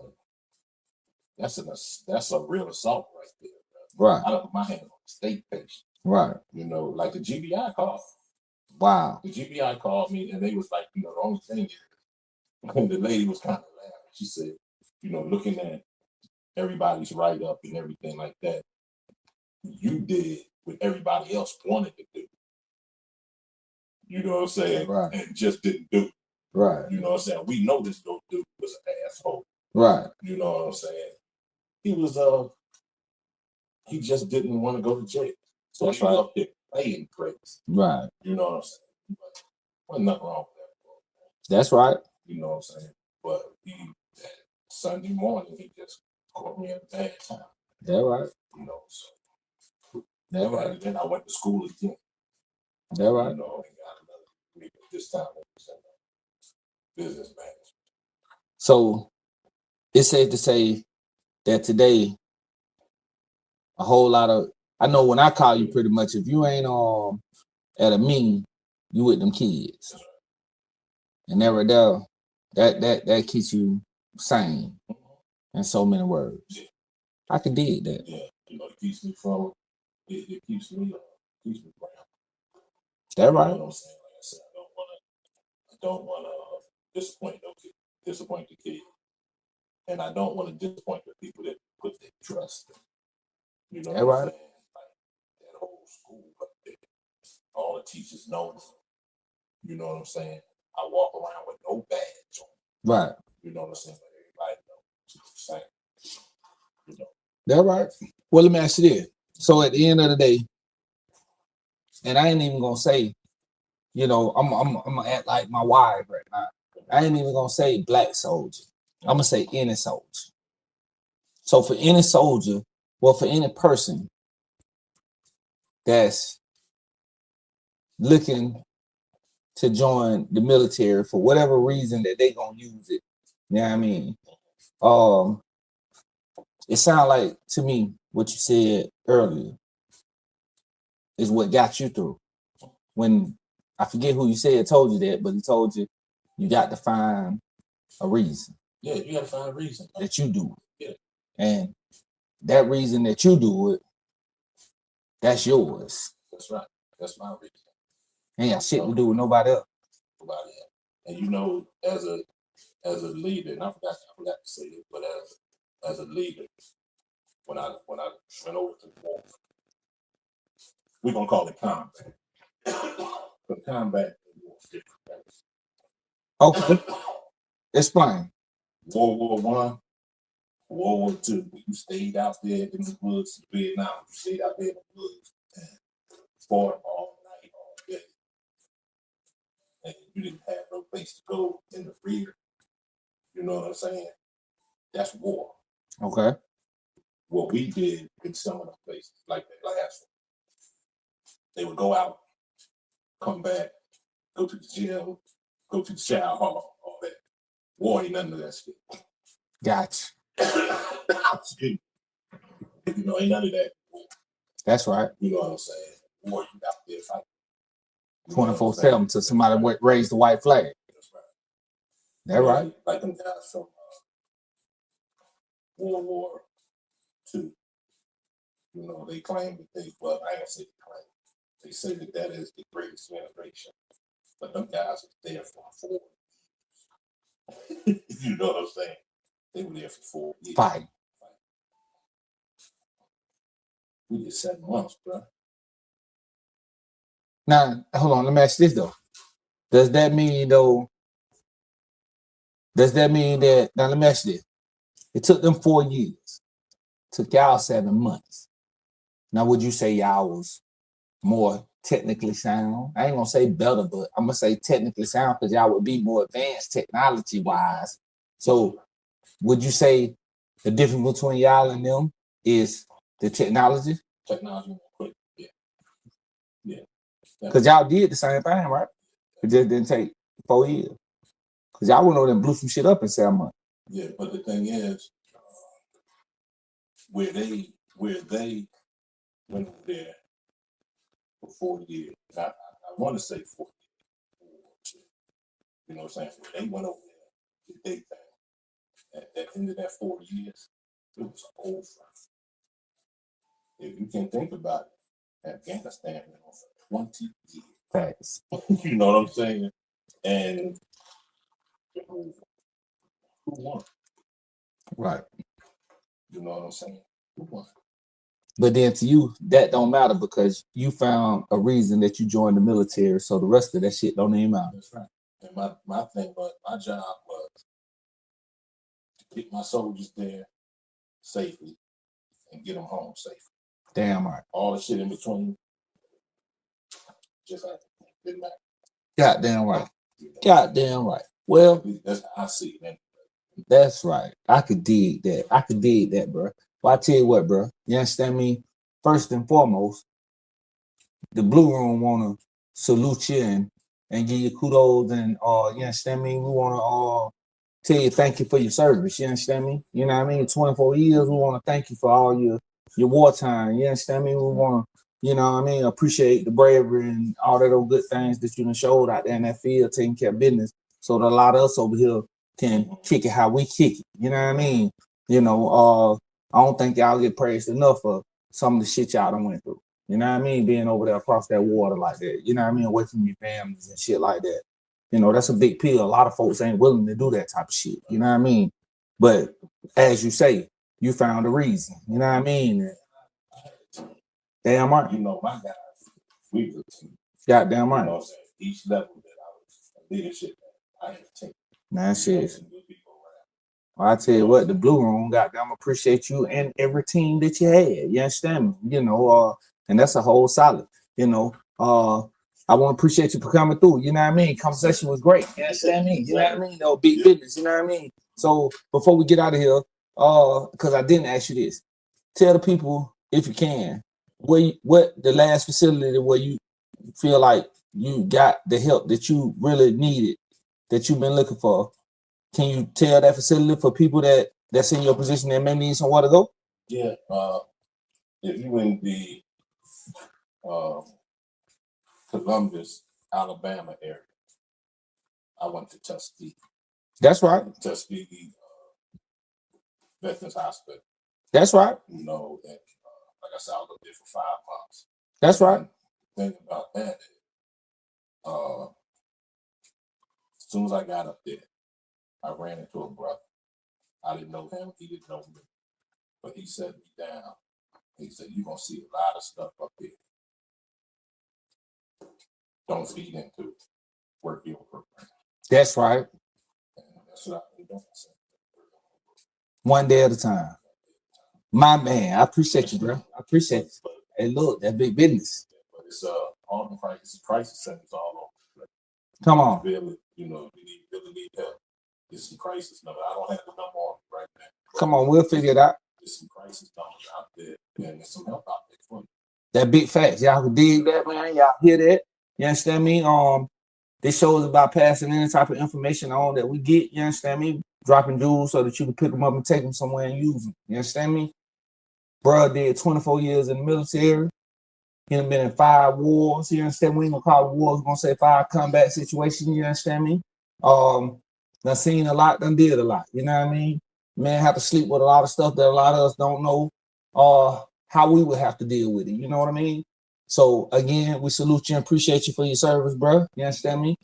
real assault right there. Bro. Right. I don't put my hands on a state patient. Right. Like the GBI called. Wow. The GBI called me and they was like, the only thing is, the lady was kind of laughing. She said, looking at everybody's write up and everything like that, you did what everybody else wanted to do. You know what I'm saying? Right. And just didn't do it. Right. You know what I'm saying? We know this little dude was an asshole. Right. You know what I'm saying? He was he just didn't want to go to jail. So that's he was up there playing crazy. Right. You know what I'm saying? But wasn't nothing wrong with that. That's right. You know what I'm saying? But that Sunday morning, he just caught me at a bad time. That right. So that right. Then I went to school again. That right. And got another degree, but this time it was in business management. So it's safe to say that today, a whole lot of, I know when I call you, pretty much, if you ain't at a meeting, you with them kids. And that right there, that keeps you sane in so many words. Yeah. I can dig that. Yeah, it keeps me from it keeps me grounded. That right. You know what I'm saying? Like I said, I don't want to disappoint the kid, and I don't want to disappoint the people that put their trust in. You know what I'm saying? Like that whole school up there, all the teachers know me. You know what I'm saying? I walk around with no badge on. Right. You know what I'm saying? Everybody knows what I'm saying. That right. Well, let me ask you this. So at the end of the day, and I ain't even gonna say, I'm gonna act like my wife right now. I ain't even gonna say black soldier. I'm gonna say any soldier. So for any soldier, for any person that's looking to join the military for whatever reason that they gonna use it, you know what I mean? It sounds like to me what you said earlier is what got you through. When I forget who you said told you that, but he told you got to find a reason. Yeah, you got to find a reason that you do it. Yeah, and that reason that you do it, that's yours. That's right. That's my reason. Ain't got shit to do with nobody else. Nobody else. And as a leader, and I forgot to say it, but as a leader, when I went over to the war, we're gonna call it combat. But combat is different. Okay. Explain. World War One, World War II, you stayed out there in the woods, Vietnam, you stayed out there in the woods, fought all night, all day. And you didn't have no place to go in the rear. You know what I'm saying? That's war. Okay. What we did in some of the places, like that last one, they would go out, come back, go to the gym, go to the shower hall, all that. War ain't none of that shit. Gotcha. Ain't none of that. That's right. You know what I'm saying? War, you out there fighting. 24/7 till somebody raise the white flag. That's right. That right. Like them guys from World War II. They claim that I ain't gonna say they claim. They say that is the greatest generation. But them guys are there for 4 years. You know what I'm saying? They were there for 4 years. Fight. We did 7 months, bro. Now, hold on. Let me ask this though. Does that mean that? Now, let me ask you this. It took them 4 years. Took y'all 7 months. Now, would you say y'all was more technically sound? I ain't gonna say better, but I'm gonna say technically sound because y'all would be more advanced technology-wise. So, would you say the difference between y'all and them is the technology? Technology quick. Yeah. Because y'all did the same thing, right? It just didn't take 4 years. Because y'all went over there and blew some shit up in 7 months. Yeah, but the thing is, where they went over there for 4 years, I want to say 4 years. You know what I'm saying? They went over there, the big thing. At the end of that 4 years, it was over. If you can think about it, Afghanistan went on for 20 years. Facts. You know what I'm saying? And who won? Right. You know what I'm saying? Who won? But then to you, that don't matter because you found a reason that you joined the military. So the rest of that shit don't even matter. That's right. And my thing was, my job was to keep my soldiers there safely and get them home safe. Damn right. All the shit in between, just like didn't matter. Goddamn right. Goddamn right. Well, that's how I see it. Man. That's right. I could dig that, bro. Well, I tell you what, bro. You understand me? First and foremost, the Blue Room wanna salute you and give you kudos and you understand me? We wanna tell you thank you for your service. You understand me? You know what I mean? 24 years, we wanna thank you for all your wartime. You understand me? We wanna, you know what I mean, appreciate the bravery and all that old good things that you done showed out there in that field, taking care of business. So that a lot of us over here can kick it how we kick it. You know what I mean? You know, I don't think y'all get praised enough for some of the shit y'all done went through. You know what I mean? Being over there across that water like that. You know what I mean? Away from your families and shit like that. You know, that's a big pill. A lot of folks ain't willing to do that type of shit. You know what I mean? But as you say, you found a reason. You know what I mean? Damn right. You know, my guys, we were team. Goddamn right. You know what I'm saying? Each level that I was leadership, I had a team. Man, shit. Well, I tell you what, the Blue Room, goddamn, appreciate you and every team that you had. You understand me? You know, and that's a whole solid. You know, I want to appreciate you for coming through. You know what I mean? Conversation was great. You understand me? You know what I mean? No big business. You know what I mean? So before we get out of here, because I didn't ask you this, tell the people if you can, what the last facility where you feel like you got the help that you really needed, that you've been looking for. Can you tell that facility for people that's in your position that may need somewhere to go? Yeah. If you in the Columbus, Alabama area, I went to Tuskegee. That's right. Tuskegee Veterans Hospital. That's right. You know, and like I said, I was there for 5 months. That's right. The thing about that is, as soon as I got up there, I ran into a brother. I didn't know him. He didn't know me. But he set me down. He said, you're going to see a lot of stuff up here. Don't feed into it. Work your program. That's right. And that's what I've been doing. One day at a time. My man, I appreciate you, bro. I appreciate it. Hey, look, that big business. But it's all the crisis centers all over. Come on. Really, you know, you really need help. There's some crisis number. I don't have the number on right now. Come on, we'll figure it out. There's some crisis numbers out there, and there's some help out there for you. That big facts. Y'all can dig that, man. Y'all hear that? You understand me? This show is about passing any type of information on that we get. You understand me? Dropping jewels so that you can pick them up and take them somewhere and use them. You understand me? Bruh did 24 years in the military. He done been in 5 wars. You understand? We ain't gonna call it wars. We're gonna say 5 combat situations. You understand me? Done seen a lot, done did a lot. You know what I mean? Man have to sleep with a lot of stuff that a lot of us don't know how we would have to deal with it. You know what I mean? So again, we salute you and appreciate you for your service, bro. You understand me?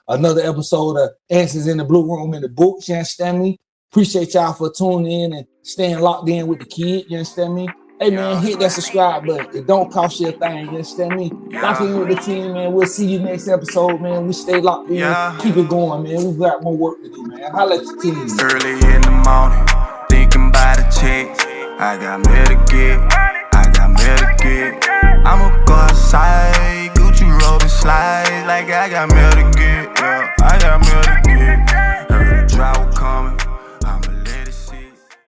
Another episode of Answers in the Blue Room in the books. You understand me? Appreciate y'all for tuning in and staying locked in with the kid. You understand me? Hey man, hit that subscribe button. It don't cost you a thing. You understand me? Lock in with the team, man. We'll see you next episode, man. We stay locked in. Keep it going, man. We got more work to do, man. Holla at the team. Early in the morning, thinking about a check. I got mail to get. I'ma go outside, Gucci robe and slide. Like I got mail to get, yeah. I got mail to get.